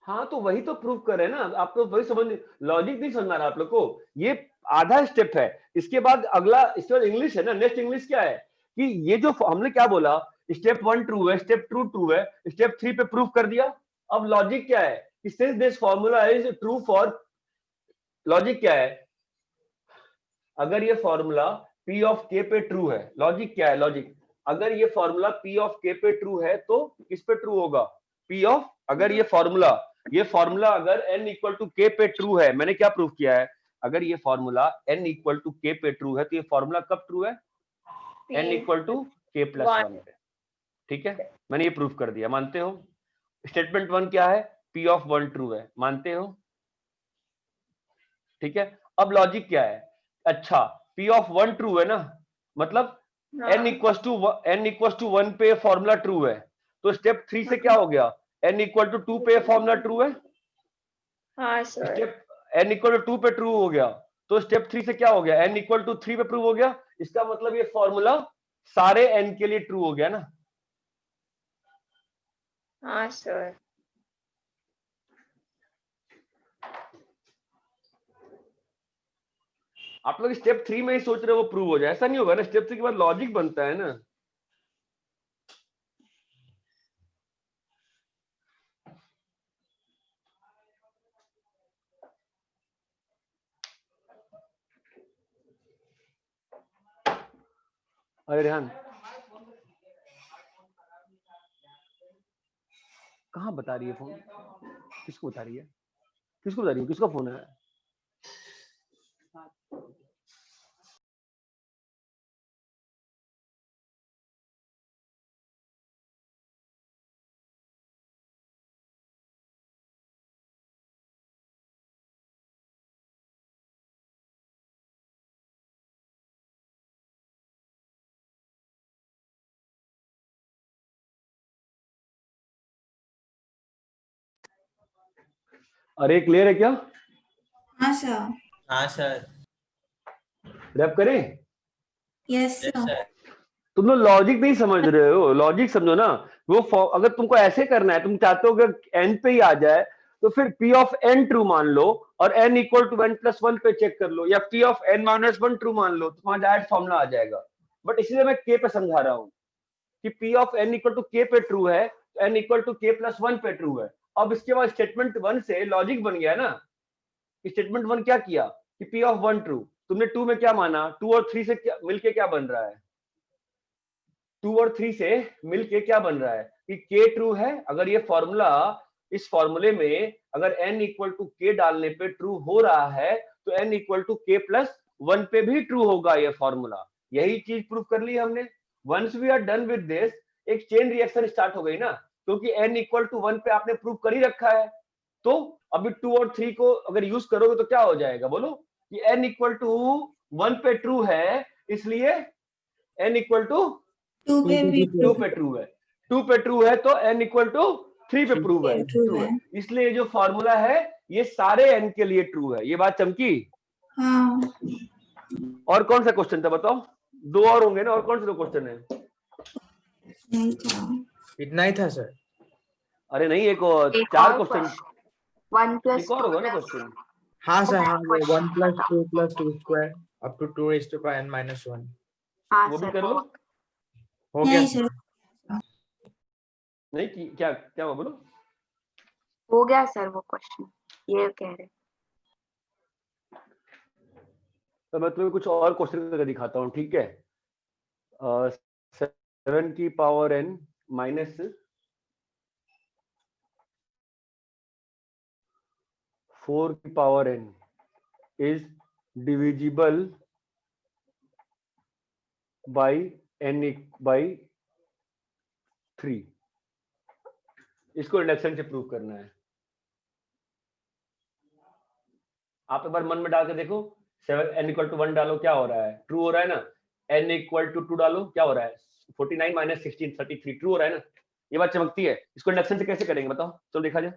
हाँ तो वही तो प्रूफ कर रहे हैं ना। आप तो वही समझ, लॉजिक नहीं समझ रहा आप लोग को। ये आधा स्टेप है, इसके बाद अगला, इसके बाद इंग्लिश है ना। नेक्स्ट इंग्लिश क्या है कि ये जो हमने क्या बोला, स्टेप 1 ट्रू है, स्टेप 2 ट्रू है, स्टेप 3 पे प्रूफ कर दिया। अब लॉजिक क्या है? Since this formula is true for, logic क्या है? अगर ये फॉर्मूला P ऑफ K पे ट्रू है, लॉजिक क्या है? लॉजिक, अगर ये फॉर्मूला P ऑफ K पे ट्रू है तो किस पे ट्रू होगा? P ऑफ, अगर ये फॉर्मूला अगर n इक्वल टू k पे ट्रू है, मैंने क्या प्रूफ किया है? अगर ये formula n equal to k पे ट्रू है तो ये फॉर्मूला कब ट्रू है? n equal to k plus 1 पे। ठीक है, मैंने ये प्रूफ कर दिया, मानते हो? स्टेटमेंट 1 क्या है? P ऑफ 1 ट्रू है, मानते हो? ठीक है। अब लॉजिक क्या है? अच्छा, P ऑफ 1 ट्रू है ना, मतलब n इक्वल टू 1 पे फॉर्मूला ट्रू है, तो स्टेप 3 से क्या हो गया? n इक्वल टू 2 पे फॉर्मूला ट्रू है। हाँ sir. Step n equal to 2 पे ट्रू हो गया, तो स्टेप 3 से क्या हो गया? n इक्वल टू 3 पे प्रूव हो गया। इसका मतलब ये फॉर्मूला सारे n के लिए ट्रू हो गया ना। हाँ सर। आप लोग स्टेप 3 में ही सोच रहे हो वो प्रूव हो जाए, ऐसा नहीं होगा ना। स्टेप 3 के बाद लॉजिक बनता है ना। अरे रेहान, कहाँ बता रही है फोन? किसको बता रही है? किसको बता रही है? किसका फोन है? अरे क्लियर है क्या? हाँ सर। हाँ सर। रैप करें? Yes sir. सर तुम लोग लॉजिक नहीं समझ रहे हो, लॉजिक समझो ना। वो अगर तुमको ऐसे करना है, तुम चाहते हो कि एन पे ही आ जाए, तो फिर p ऑफ n ट्रू मान लो और n equal to n plus 1 पे चेक कर लो, या p of n minus 1 true मान लो, तो तुम्हारा डायरेक्ट फॉर्मूला आ जाएगा। बट इसलिए मैं k पे समझा रहा हूँ कि p of n equal to k पे ट्रू है, तो n equal to k plus 1 पे ट्रू है। अब इसके बाद स्टेटमेंट 1 से लॉजिक बन गया ना। स्टेटमेंट 1 क्या किया कि p ऑफ 1 ट्रू, तुमने 2 में क्या माना, 2 और 3 से क्या मिलके क्या बन रहा है, 2 और 3 से मिलके क्या बन रहा है कि k ट्रू है। अगर ये फॉर्मूला, इस फॉर्मूले में अगर n इक्वल टू k डालने पे ट्रू हो रहा है, तो n equal to k plus 1 पे भी ट्रू होगा ये फॉर्मूला। यही चीज प्रूव कर ली हमने। Once we are done with this, एक चेन रिएक्शन स्टार्ट हो गई ना, क्योंकि n इक्वल टू 1 पे आपने प्रूव कर ही रखा है। तो अभी 2 और 3 को अगर यूज करोगे तो क्या हो जाएगा, बोलो कि n इक्वल टू 1 पे ट्रू है, इसलिए n इक्वल टू 2 पे भी 2 पे ट्रू है। 2 पे ट्रू है तो n इक्वल टू 3 पे प्रूव है, ट्रू है। इसलिए जो फॉर्मूला है ये सारे n के लिए ट्रू है। ये बात चमकी। हाँ और कौन सा क्वेश्चन था बताओ, 2 और होंगे ना, और कौन सा 2 क्वेश्चन है? नहीं था, इतना ही था सर। अरे नहीं, एक और एक 4 और क्वेश्चन, 1 प्लस एक और होगा ना क्वेश्चन। हाँ सर, हाँ, वो 1 + 2 + 2 स्क्वायर अप टू 2⁻n-1 हाँ वो भी सर कर लो। हो गया नहीं सर। सर, नहीं क्या क्या हुआ, बोलो। हो गया सर वो क्वेश्चन, ये कह रहे। तो मैं तुम्हें कुछ और क्वेश्चन करके दिखाता हूँ, ठीक है। 7 की पावर n माइनस 4 की power n is divisible by n by 3। इसको इंडक्शन से प्रूव करना है। आप एक बार मन में डाल के देखो, 7 n इक्वल टू 1 डालो, क्या हो रहा है, ट्रू हो रहा है ना। n इक्वल टू 2 डालो, क्या हो रहा है, 49 माइनस 16 33, ट्रू हो रहा है ना। ये बात चमकती है। इसको इंडक्शन से कैसे करेंगे बताओ, चलो देखा जाए।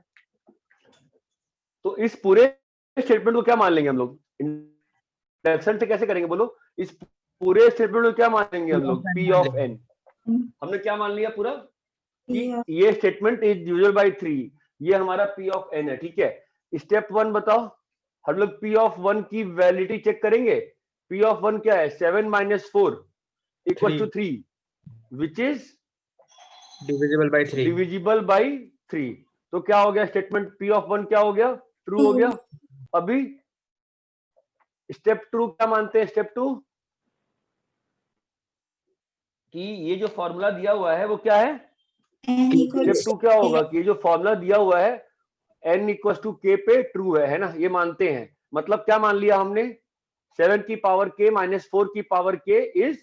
तो इस पूरे स्टेटमेंट को क्या मान लेंगे हम लोग, इंडक्शन से कैसे करेंगे बोलो। इस पूरे स्टेटमेंट को क्या मान लेंगे हम लोग, p ऑफ n। हमने क्या मान लिया पूरा कि ये स्टेटमेंट इज डिविजिबल बाय 3, ये हमारा p ऑफ n है, ठीक है। स्टेप 1 बताओ, हम लोग p ऑफ 1 की वैलिडिटी चेक करेंगे। p ऑफ 1 क्या है, 7 minus 4 equal to 3, which is divisible by 3। Divisible by 3। तो क्या हो गया स्टेटमेंट, p ऑफ 1 क्या हो गया, ट्रू हो गया। अभी स्टेप 2 क्या मानते हैं, स्टेप 2 कि ये जो फॉर्मूला दिया हुआ है वो क्या है। स्टेप 2 क्या होगा कि ये जो फॉर्मूला दिया हुआ है n इक्वल टू k पे ट्रू है ना, ये मानते हैं। मतलब क्या मान लिया हमने, 7 की पावर k माइनस 4 की power k is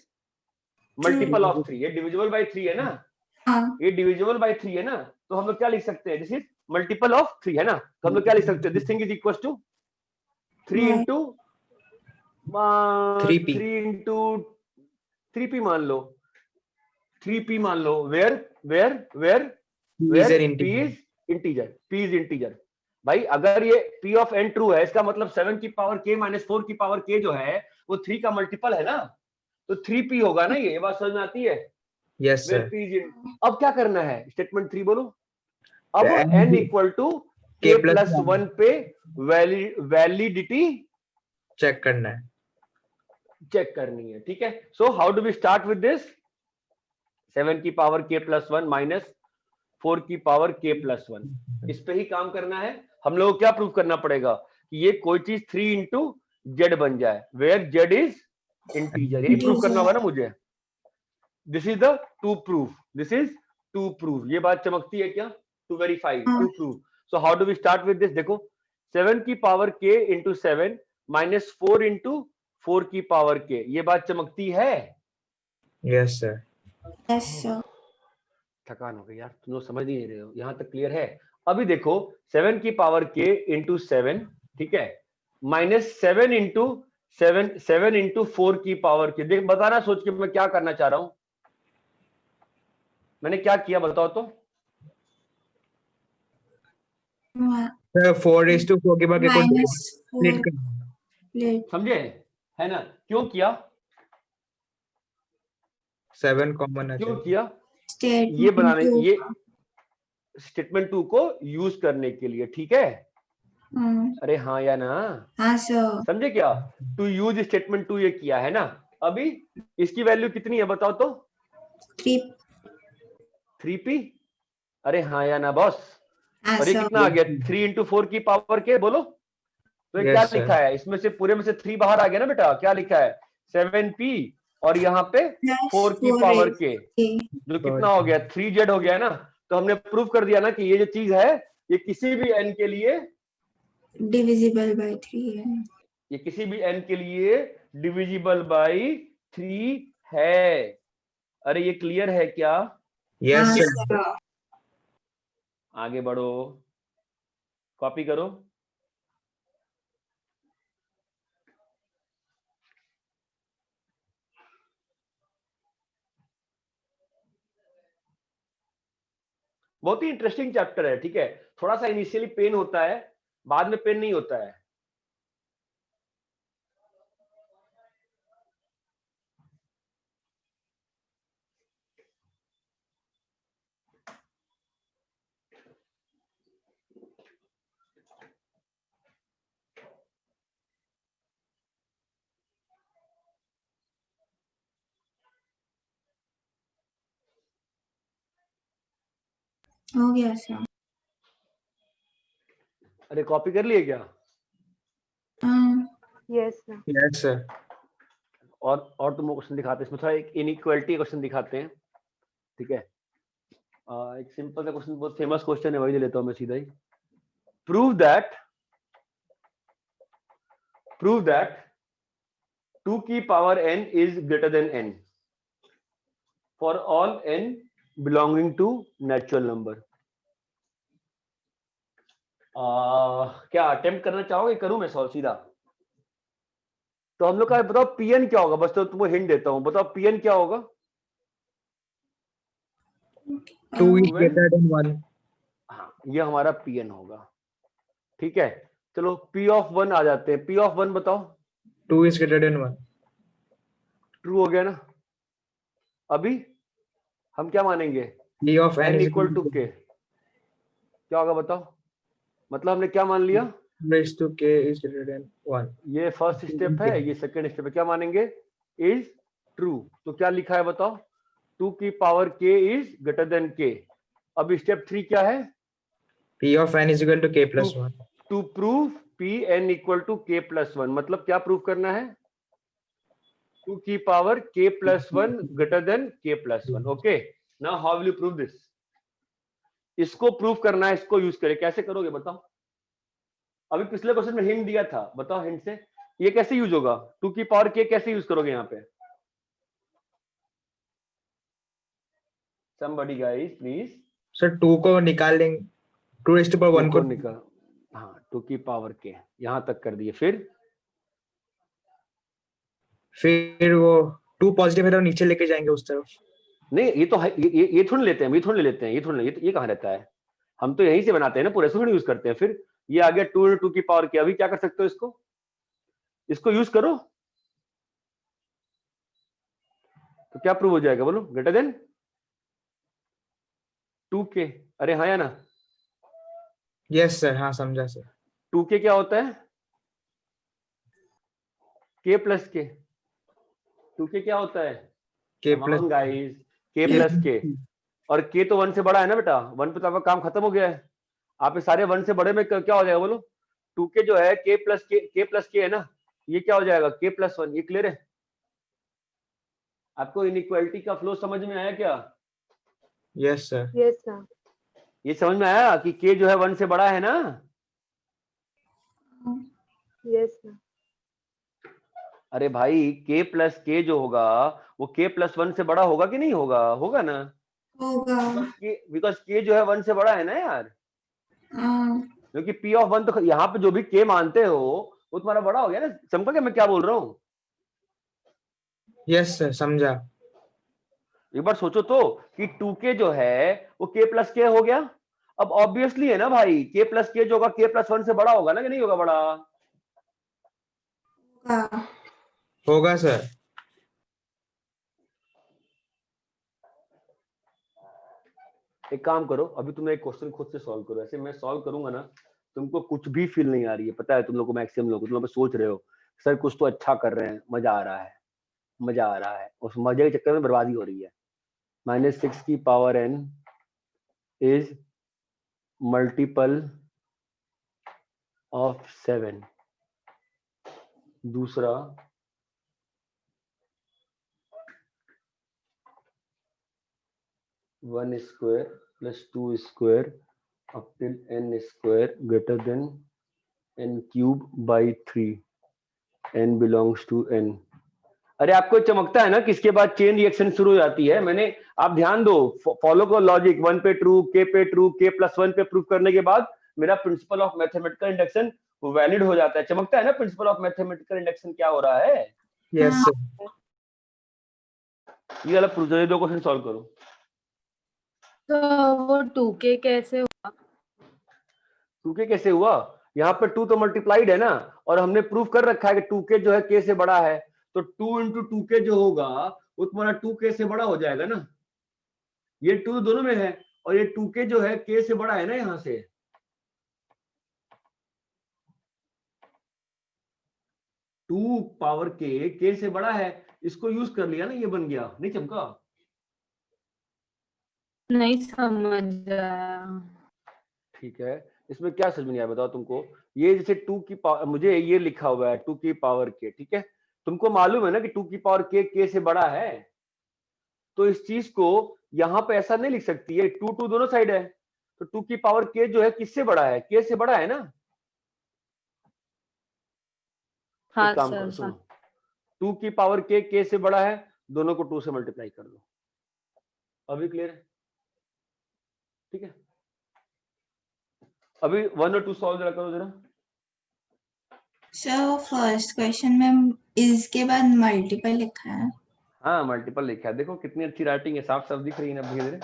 multiple of 3। ये डिविजिबल बाय 3 है ना, ये डिविजिबल बाय 3 है ना, तो हम लोग क्या लिख सकते हैं, दिस इज मल्टीपल ऑफ 3 है ना। तो हम लोग क्या लिख सकते हैं, this thing is equal to 3 into 3p 3 into 3p मान लो, 3p मान लो, where where where where p is integer, p is integer. भाई अगर ये p ऑफ n ट्रू है, इसका मतलब 7 की पावर k माइनस 4 की पावर k जो है वो 3 का मल्टीपल है ना, तो 3p होगा ना। ये बात समझ में आती है। Yes sir. अब क्या करना है, स्टेटमेंट 3 बोलो। अब n equal to k k plus 1 पे वैलिडिटी चेक करना है, चेक करनी है, ठीक है। So how do we start with this, 7 की पावर k प्लस 1 माइनस 4 की पावर k प्लस 1, इस पे ही काम करना है। हम लोग को क्या प्रूव करना पड़ेगा कि ये कोई चीज 3 इंटू जेड बन जाए, वेयर जेड इज इंटीजर। यही प्रूव करना होगा ना मुझे। This is the to proof, this is to prove. ये बात चमकती है क्या, to verify, to prove. So how do we start with this, देखो 7 की power k into 7 minus 4 into 4 की पावर k, ये बात चमकती है। Yes sir. Yes sir. थकान हो गई यार, तुम लोग समझ नहीं रहे हो, यहां तक क्लियर है। अभी देखो 7 की पावर k इंटू 7, ठीक है, माइनस 7 इंटू 7 इंटू 4 की पावर k। देख बताना सोच के मैं क्या करना चाह रहा हूं, मैंने क्या किया बताओ तो। 4:4 के बाद समझे है ना, क्यों किया, 7 कॉमन है, क्यों किया, ये स्टेटमेंट बनाने, स्टेटमेंट 2 को यूज करने के लिए, ठीक है? अरे हाँ या ना? हाँ सर। समझे क्या? टू यूज स्टेटमेंट 2 ये किया है ना। अभी इसकी वैल्यू कितनी है बताओ तो? 3p। अरे हाँ या ना बॉस? हाँ और ये सर। कितना आ गया? 3 into 4 की पावर के बोलो तो ये क्या Yes, sir. लिखा है इसमें से? पूरे में से 3 बाहर आ गया ना बेटा। क्या लिखा है? 7p और यहाँ पे 4 की पावर के, जो कितना हो गया? 3z हो गया ना। तो हमने प्रूव कर दिया ना कि ये जो चीज है ये किसी भी n के लिए डिविजिबल बाय 3 है। ये किसी भी n के लिए डिविजिबल बाई 3 है। अरे ये क्लियर है क्या? Yes, हाँ sir. सर। आगे बढ़ो, कॉपी करो। बहुत ही इंटरेस्टिंग चैप्टर है, ठीक है? थोड़ा सा इनिशियली पेन होता है, बाद में पेन नहीं होता है। हो गया सर। अरे कॉपी कर लिए क्या? Yes sir. Yes, sir. और तुमको क्वेश्चन दिखाते हैं, इसमें थोड़ा एक इनइक्वालिटी क्वेश्चन दिखाते हैं, ठीक है? एक सिंपल सा क्वेश्चन, बहुत फेमस क्वेश्चन है, वही ले लेता हूं मैं सीधा ही। प्रूव दैट 2 की power n is greater than n for all n belonging to natural number. क्या अटेम्प्ट करना चाहोगे? करूं मैं सॉल्व सीधा? तो हम लोग का बताओ pn क्या होगा? बस तो तुमको हिंट देता हूं, बताओ pn क्या होगा? 2 is greater than 1. हाँ, ये हमारा pn होगा, ठीक है? चलो p of 1 आ जाते हैं। p of 1 बताओ। 2 is greater than 1. ट्रू हो गया ना? अभी हम क्या मानेंगे? P of n n is equal to k। क्या होगा बताओ? मतलब हमने क्या मान लिया? raised to k is greater than 1. ये फर्स्ट स्टेप है, ये सेकंड स्टेप है। क्या मानेंगे? Is true. तो क्या लिखा है बताओ? 2 की power k is greater than k। अब स्टेप 3 क्या है? P of n is equal to k plus 1. To prove pn equal to k plus 1। मतलब क्या प्रूव करना है? 2 की power k plus 1 greater than k plus 1। Okay, now how will you prove this? इसको prove करना है, इसको use करें। कैसे करोगे बताओ? अभी पिछले क्वेश्चन में हिंट दिया था, बताओ हिंट से ये कैसे यूज होगा? 2 की पावर k कैसे यूज करोगे यहाँ पे? somebody guys please। Sir 2 को निकाल लेंगे, 2 raised to power 1 को निकाल। हाँ, 2 की पावर k यहां तक कर दिए। फिर वो 2 पॉजिटिव है तो नीचे लेके जाएंगे उस तरफ। नहीं, ये तो ये थोड़ी लेते हैं, ये थोड़ी ले लेते हैं, ये कहाँ रहता है? हम तो यहीं से बनाते हैं ना, पूरे थोड़ी यूज करते हैं। फिर ये आ गया 2 2 की पावर k। अभी क्या कर सकते हो? इसको यूज करो तो क्या प्रूव हो जाएगा बोलो? Greater than 2k। अरे हाँ या ना? यस सर, हाँ समझा सर। 2k क्या होता है? k plus k। 2k क्या होता है? k plus guys, k plus k। और k तो 1 से बड़ा है ना बेटा। 1 पे तो आपका काम खत्म हो गया है। आप इस सारे 1 से बड़े में क्या हो जाएगा बोलो? 2k जो है k प्लस k है ना, ये क्या हो जाएगा? k plus 1। ये क्लियर है? आपको इनइक्वालिटी का फ्लो समझ में आया क्या? Yes sir. Yes sir. ये समझ में आया कि k जो है 1 से बड़ा है ना? Yes sir. अरे भाई k प्लस k जो होगा वो k प्लस 1 से बड़ा होगा कि नहीं होगा? होगा ना? होगा। बिकॉज k जो है 1 से बड़ा है ना यार। क्योंकि p ऑफ 1 तो यहाँ पे जो भी k मानते हो वो तुम्हारा बड़ा हो गया ना। समझ गया मैं क्या बोल रहा हूँ? यस सर, समझा। एक बार सोचो तो कि 2k जो है वो k प्लस k हो गया। अब ऑब्वियसली है ना भाई, k प्लस k जो होगा k प्लस 1 से बड़ा होगा ना, कि नहीं होगा बड़ा? होगा सर। एक काम करो, अभी तुम एक क्वेश्चन खुद से सॉल्व करो। ऐसे मैं सॉल्व करूंगा ना, तुमको कुछ भी फील नहीं आ रही है, पता है तुम लोग को, मैक्सिमम लोग तुम लोग सोच रहे हो सर कुछ तो अच्छा कर रहे हैं, मजा आ रहा है, मजा आ रहा है, उस मजे के चक्कर में बर्बादी हो रही है। -6 की power n is multiple of 7। दूसरा, one square plus 2 square up till n square greater than n cube by 3, n belongs to n। अरे आपको चमकता है ना कि इसके बाद चेन रिएक्शन शुरू हो जाती है। मैंने, आप ध्यान दो, फॉलो करो लॉजिक, 1 पे ट्रू, k पे ट्रू, k+1 पे प्रूव करने के बाद मेरा principal of mathematical induction valid हो जाता है। चमकता है ना प्रिंसिपल ऑफ मैथमेटिकल इंडक्शन क्या हो रहा है। Yes sir. ये वाला प्रूव, ये 2 क्वेश्चन सॉल्व करो। तो वो 2k कैसे हुआ? 2k कैसे हुआ? यहाँ पे 2 तो मल्टीप्लाइड है ना, और हमने प्रूफ कर रखा है कि 2k जो है k से बड़ा है, तो 2 इंटू 2k जो होगा वो तुम्हारा 2k से बड़ा हो जाएगा ना। ये 2 दोनों में है, और ये 2k जो है k से बड़ा है ना, यहाँ से 2 पावर k से बड़ा है, इसको यूज कर लिया ना, ये बन गया। नहीं चमका? नहीं समझ आया। ठीक है, इसमें क्या समझ में नहीं आया बताओ तुमको? ये जैसे 2 की पावर, मुझे ये लिखा हुआ है 2 की पावर k, ठीक है, तुमको मालूम है ना कि 2 की पावर k से बड़ा है, तो इस चीज को यहां पे ऐसा नहीं लिख सकती है, 2 दोनों साइड है, तो 2 की पावर k जो है किससे बड़ा है? k से बड़ा है ना। हाँ एक काम सर करो, सर। सुनो, 2 की पावर k से बड़ा है, दोनों को 2 से मल्टीप्लाई कर दो। अभी क्लियर है? ठीक है, अभी 1 और 2 सॉल्व जरा करो जरा। सर फर्स्ट क्वेश्चन में इसके बाद मल्टीपल लिखा है। हाँ मल्टीपल लिखा है, देखो कितनी अच्छी राइटिंग है, साफ साफ दिख रही है ना धीरे धीरे।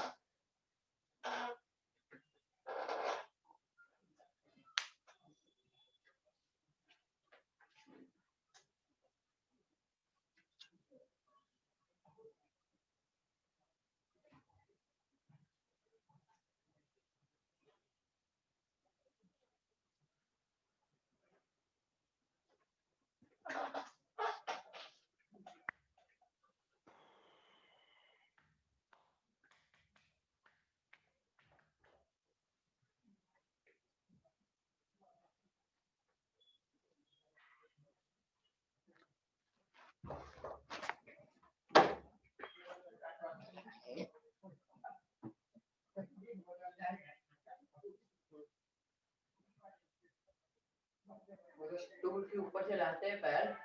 स्टूल के ऊपर से लाते हैं पैर।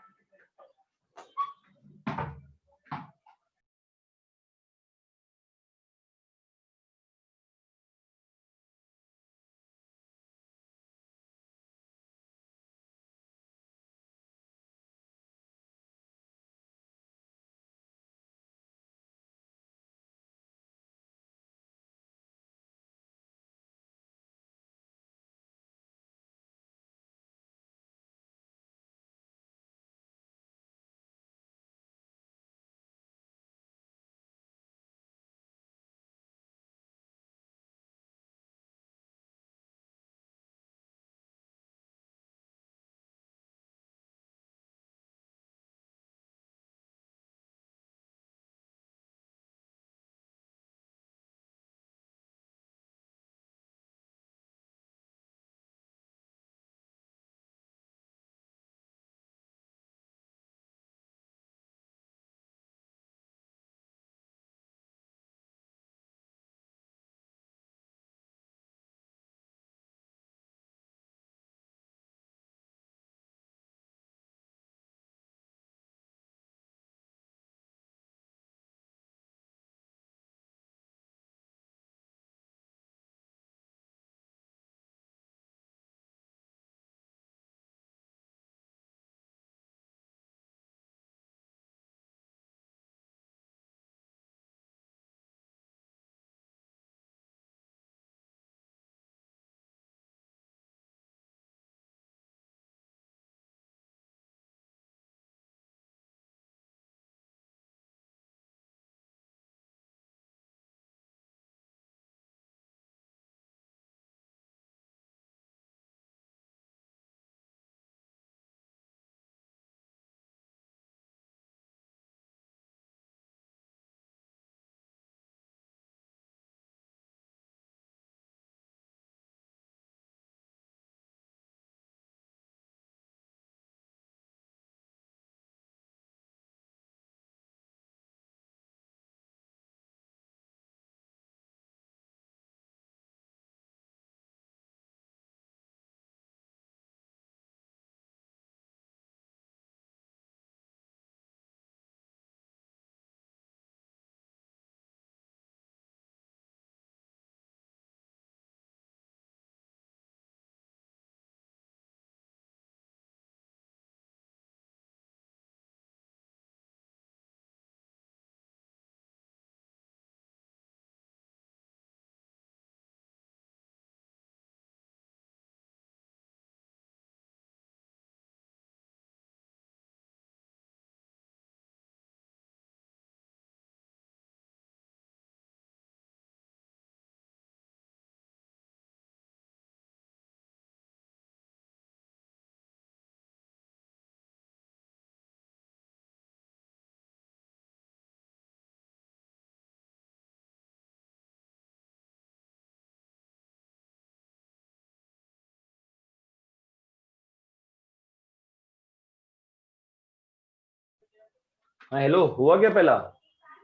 हाँ हेलो, हुआ क्या पहला?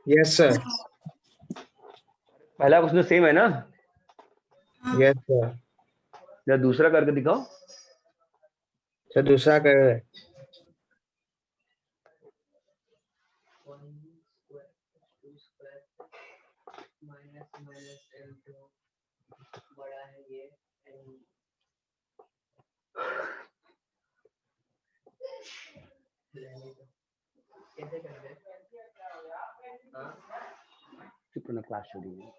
Yes sir. पहला क्वेश्चन सेम है ना? Yes sir. या दूसरा करके दिखाओ। सर दूसरा कर रहे हैं। चुप रहना, क्लास हो रही है।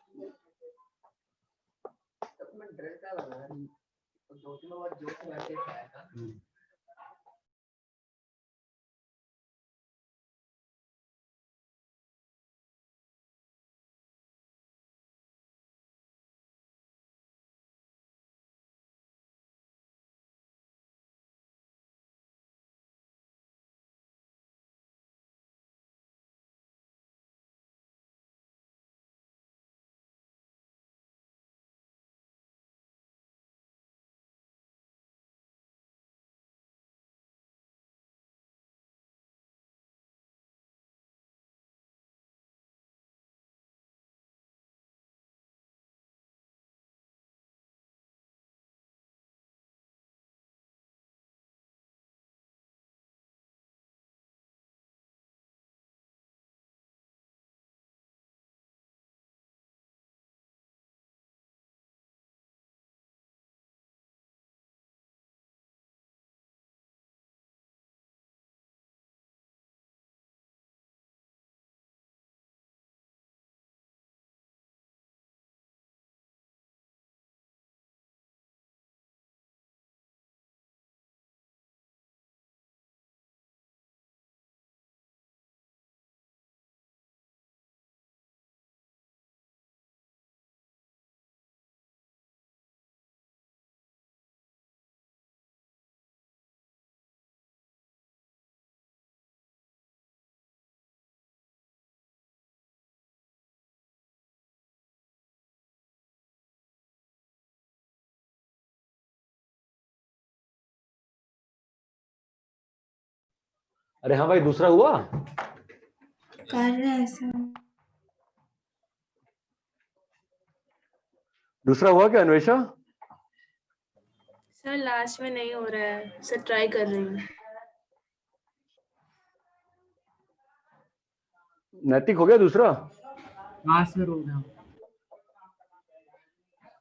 अरे हाँ भाई, दूसरा हुआ? कर रहे हैं सर। दूसरा हुआ क्या अन्वेषा? सर लास्ट में नहीं हो रहा है सर, ट्राई कर रही हूँ। नैतिक हो गया दूसरा? हाँ सर हो गया।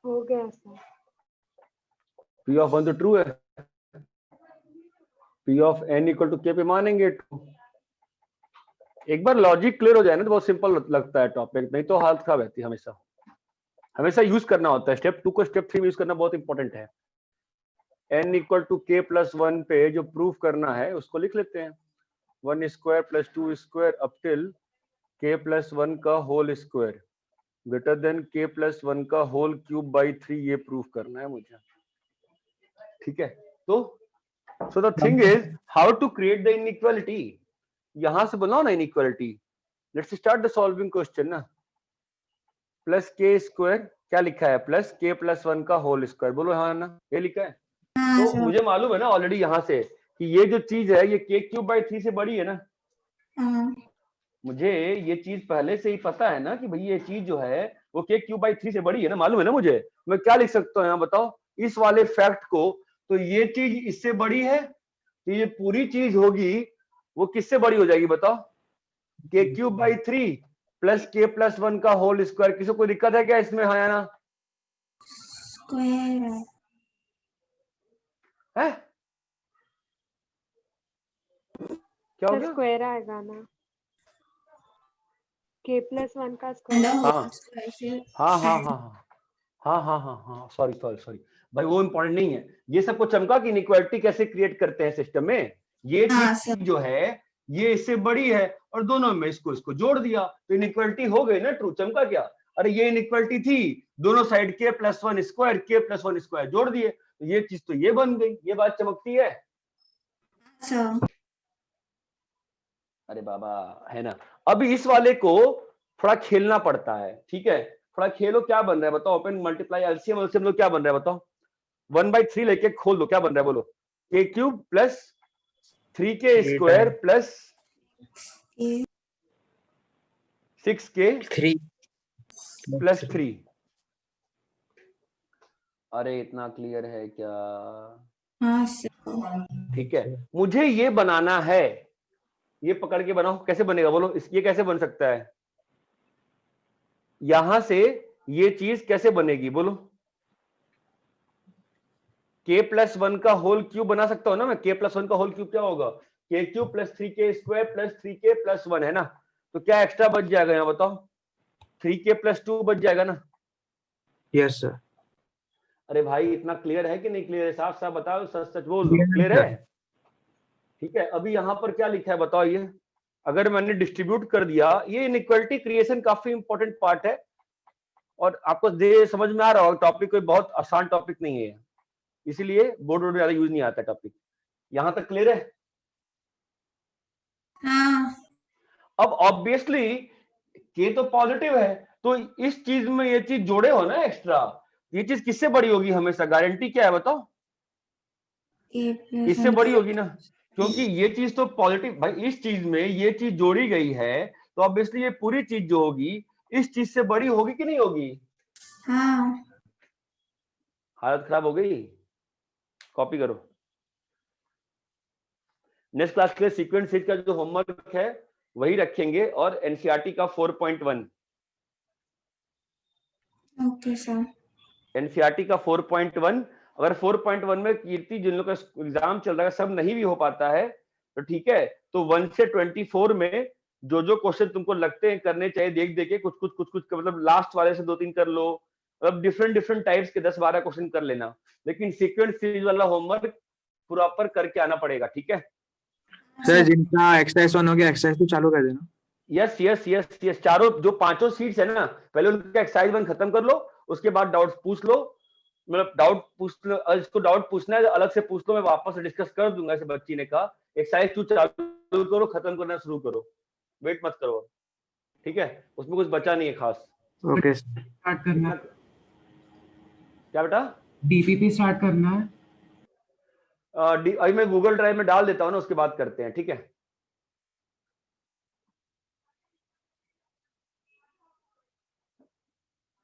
हो गया सर। P of 1 तो ट्रू है। P of n equal to k पे मानेंगे ट्रू। एक बार लॉजिक क्लियर हो जाए ना तो बहुत सिंपल लगता है टॉपिक, नहीं तो हालत खराब रहती है। हमेशा हमेशा यूज करना होता है। स्टेप 2 को स्टेप 3 में यूज करना बहुत इंपॉर्टेंट है। n equal to k plus 1 पे जो प्रूफ करना है उसको लिख लेते हैं। 1 square plus 2 square up till k plus 1 का whole square greater than k plus 1 का होल क्यूब बाई 3, ये प्रूफ करना है मुझे। ठीक है, तो so the thing is how to create the inequality. यहां से बनाओ ना inequality. Let's start the solving question ना। प्लस के स्क्वायर क्या लिखा है? प्लस के प्लस 1 का होल स्क्वायर। बोलो हाँ ना, ये लिखा है। हाँ तो सर। मुझे मालूम है ना ऑलरेडी यहाँ से कि ये जो चीज है ये के क्यूब बाई 3 से बड़ी है ना। हाँ। मुझे ये चीज पहले से ही पता है ना कि भाई ये चीज जो है वो के क्यूब बाई 3 से बड़ी है ना, मालूम है ना मुझे। मैं क्या लिख सकता हूँ यहाँ बताओ इस वाले फैक्ट को। तो ये चीज इससे बड़ी है तो ये पूरी चीज होगी वो किससे बड़ी हो जाएगी बताओ? के क्यूब बाई 3 प्लस के प्लस 1 का होल स्क्वायर। किसी को दिक्कत है क्या इसमें? हाँ या ना? स्क्वायर है क्या हो गया? स्क्वायर आएगा ना, k प्लस 1 का स्क्वायर। हाँ हाँ हाँ हाँ हाँ हाँ हाँ हाँ सॉरी सॉरी सॉरी भाई, वो इंपॉर्टेंट नहीं है। ये सबको चमका कि इनइक्वालिटी कैसे क्रिएट करते हैं सिस्टम में। ये चीज जो है ये इससे बड़ी है और दोनों में इसको इसको जोड़ दिया तो इनइक्वालिटी हो गई ना ट्रू। चमका क्या? अरे ये इनइक्वालिटी थी, दोनों साइड के प्लस 1 स्क्वायर के प्लस 1 स्क्वायर जोड़ दिए तो ये चीज तो ये बन गई। ये बात चमकती है। अरे बाबा है ना। अभी इस वाले को थोड़ा खेलना पड़ता है। ठीक है, थोड़ा खेलो। क्या बन रहा है बताओ? ओपन मल्टीप्लाई एलसीएम एलसीएम लो, क्या बन रहा है बताओ? 1/3 लेके खोल दो, क्या बन रहा है बोलो? के cube plus 3k square plus 6k 3 plus 3। अरे इतना क्लियर है क्या? हाँ सर। ठीक है, मुझे ये बनाना है, ये पकड़ के बनाओ। कैसे बनेगा बोलो? ये कैसे बन सकता है? यहां से ये चीज कैसे बनेगी बोलो? k प्लस 1 का होल क्यूब बना सकता हूं ना मैं। k प्लस 1 का होल क्यूब क्या होगा? k cube plus 3k square plus 3k plus 1 है ना। तो क्या एक्स्ट्रा बच जाएगा यहाँ बताओ? 3k प्लस 2 बच जाएगा ना। Yes sir. अरे भाई इतना क्लियर है कि नहीं क्लियर है? साफ साफ बताओ, सच सच बोल दो। Clear है, क्लियर sir. है? ठीक है, अभी यहाँ पर क्या लिखा है बताओ? ये अगर मैंने डिस्ट्रीब्यूट कर दिया, ये इनइक्वालिटी क्रिएशन काफी इंपॉर्टेंट पार्ट है, और आपको समझ में आ रहा होगा टॉपिक कोई बहुत आसान टॉपिक नहीं है, इसीलिए बोर्ड में ज्यादा यूज नहीं आता टॉपिक। यहां तक क्लियर है? हाँ अब ऑब्वियसली के तो पॉजिटिव है, तो इस चीज में ये चीज जोड़े हो ना एक्स्ट्रा, ये चीज किससे बड़ी होगी हमेशा? गारंटी क्या है बताओ? k प्लस इससे बड़ी होगी ना, क्योंकि ये चीज तो पॉजिटिव भाई, इस चीज में ये चीज जोड़ी गई है, तो ऑब्वियसली ये पूरी चीज जो होगी इस चीज से बड़ी होगी कि नहीं होगी? हाँ हालत खराब हो गई, कॉपी करो। नेक्स्ट क्लास के लिए सीक्वेंस सीरीज का जो होमवर्क है वही रखेंगे, और एनसीईआरटी का 4.1, ओके सर। एनसीईआरटी का 4.1। अगर 4.1 में कीर्ति जिन लोगों का एग्जाम चल रहा है सब नहीं भी हो पाता है तो ठीक है, तो 1 से 24 में जो जो क्वेश्चन तुमको लगते हैं करने चाहिए, देख देख के कुछ मतलब लास्ट वाले से 2-3 कर लो, मतलब डिफरेंट डिफरेंट टाइप्स के 10-12 क्वेश्चन कर लेना, लेकिन सीक्वेंस सीरीज वाला होमवर्क प्रॉपर करके आना पड़ेगा। ठीक है सर, जिनका एक्सरसाइज 1 हो गया, एक्सरसाइज 2 चालू कर देना। यस यस यस यस, चारों जो 5 सीट्स है ना, पहले उनका एक्सरसाइज 1 खत्म कर लो, उसके बाद डाउट्स पूछ लो, मतलब डाउट पूछ लो, इसको डाउट पूछना है अलग से पूछ लो, मैं वापस से डिस्कस कर दूंगा। ऐसे बच्ची ने कहा एक्सरसाइज 2 चालू करो, खत्म करना शुरू करो, वेट मत करो। ठीक है, उसमें कुछ बचा नहीं है खास। ओके स्टार्ट करना है, क्या बेटा? डीपीपी स्टार्ट करना है। अभी मैं गूगल ड्राइव में डाल देता हूँ ना, उसके बाद करते हैं। ठीक है।